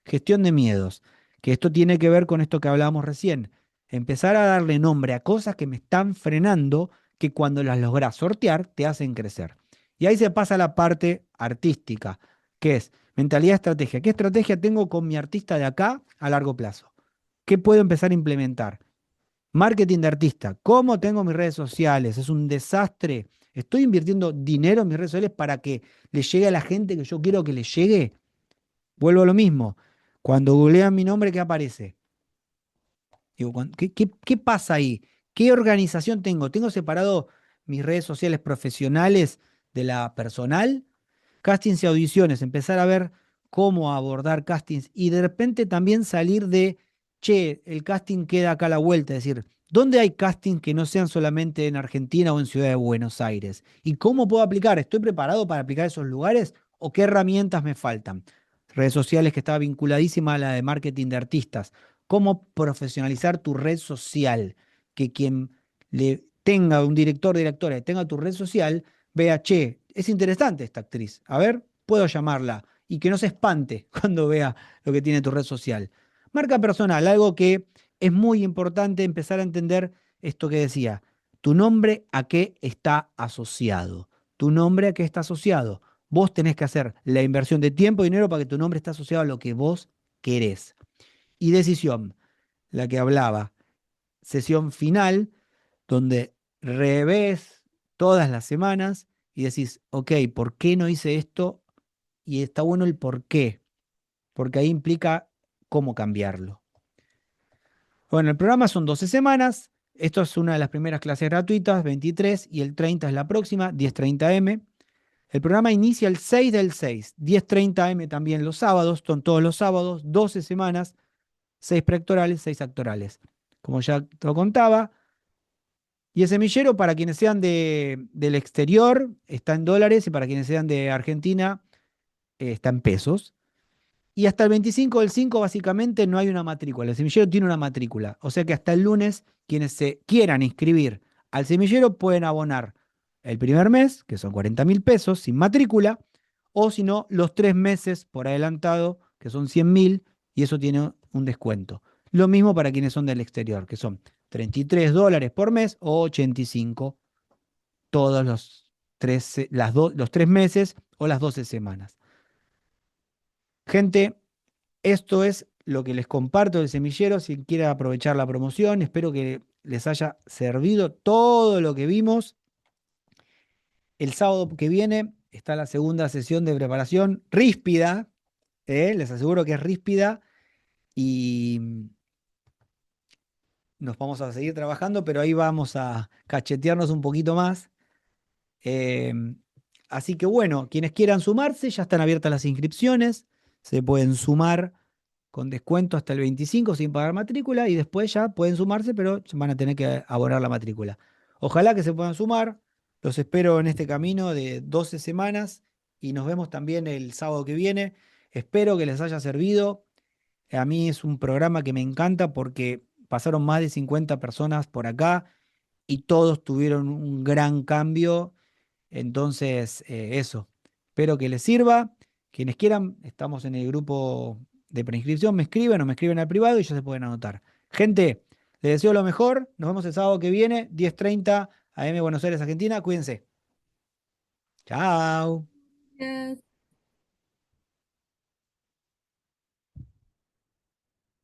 Gestión de miedos, que esto tiene que ver con esto que hablábamos recién. Empezar a darle nombre a cosas que me están frenando, que cuando las logras sortear te hacen crecer. Y ahí se pasa a la parte artística, que es mentalidad, estrategia. ¿Qué estrategia tengo con mi artista de acá a largo plazo? ¿Qué puedo empezar a implementar? Marketing de artista. ¿Cómo tengo mis redes sociales? Es un desastre. ¿Estoy invirtiendo dinero en mis redes sociales para que le llegue a la gente que yo quiero que le llegue? Vuelvo a lo mismo. Cuando googlean mi nombre, ¿qué aparece? Digo, ¿qué pasa ahí? ¿Qué organización tengo? ¿Tengo separado mis redes sociales profesionales de la personal? Castings y audiciones, empezar a ver cómo abordar castings y de repente también salir de, che, el casting queda acá a la vuelta, es decir, ¿dónde hay castings que no sean solamente en Argentina o en Ciudad de Buenos Aires? ¿Y cómo puedo aplicar? ¿Estoy preparado para aplicar esos lugares o qué herramientas me faltan? Redes sociales que está vinculadísima a la de marketing de artistas. cómo profesionalizar tu red social, que quien le tenga un director, directora, que tenga tu red social, vea, che, es interesante esta actriz, a ver, puedo llamarla, y que no se espante cuando vea lo que tiene tu red social. Marca personal, algo que es muy importante empezar a entender esto que decía, tu nombre a qué está asociado, tu nombre a qué está asociado. Vos tenés que hacer la inversión de tiempo y dinero para que tu nombre esté asociado a lo que vos querés. Y decisión, la que hablaba, sesión final, donde revés todas las semanas y decís, ok, ¿por qué no hice esto? Y está bueno el por qué, porque ahí implica cómo cambiarlo. Bueno, el programa son 12 semanas. Esto es una de las primeras clases gratuitas, 23, y el 30 es la próxima, 10:30 M. El programa inicia el 6 del 6, 10:30 M también los sábados, son todos los sábados, 12 semanas, 6 preactorales, 6 actorales. Como ya te lo contaba. Y el semillero, para quienes sean del exterior, está en dólares, y para quienes sean de Argentina, está en pesos. Y hasta el 25 del 5 básicamente no hay una matrícula. El semillero tiene una matrícula. O sea que hasta el lunes quienes se quieran inscribir al semillero pueden abonar el primer mes, que son 40.000 pesos, sin matrícula, o si no, los 3 meses por adelantado, que son 100.000, y eso tiene un descuento. Lo mismo para quienes son del exterior, que son $33 por mes o 85 todos los 3 meses o las 12 semanas. Gente, esto es lo que les comparto del semillero. Si quieren aprovechar la promoción, espero que les haya servido todo lo que vimos. El sábado que viene está la segunda sesión de preparación ríspida. Les aseguro que es ríspida y nos vamos a seguir trabajando, pero ahí vamos a cachetearnos un poquito más. Eh, Así que bueno, quienes quieran sumarse, ya están abiertas las inscripciones. Se pueden sumar con descuento hasta el 25 sin pagar matrícula, y después ya pueden sumarse, pero van a tener que abonar la matrícula. Ojalá que se puedan sumar. Los espero en este camino de 12 semanas y nos vemos también el sábado que viene. Espero que les haya servido. A mí es un programa que me encanta porque pasaron más de 50 personas por acá y todos tuvieron un gran cambio. Entonces, eso. Espero que les sirva. Quienes quieran, estamos en el grupo de preinscripción, me escriben o me escriben al privado y ya se pueden anotar. Gente, les deseo lo mejor. Nos vemos el sábado que viene, 10:30 AM Buenos Aires, Argentina. Cuídense. Chao. Yes.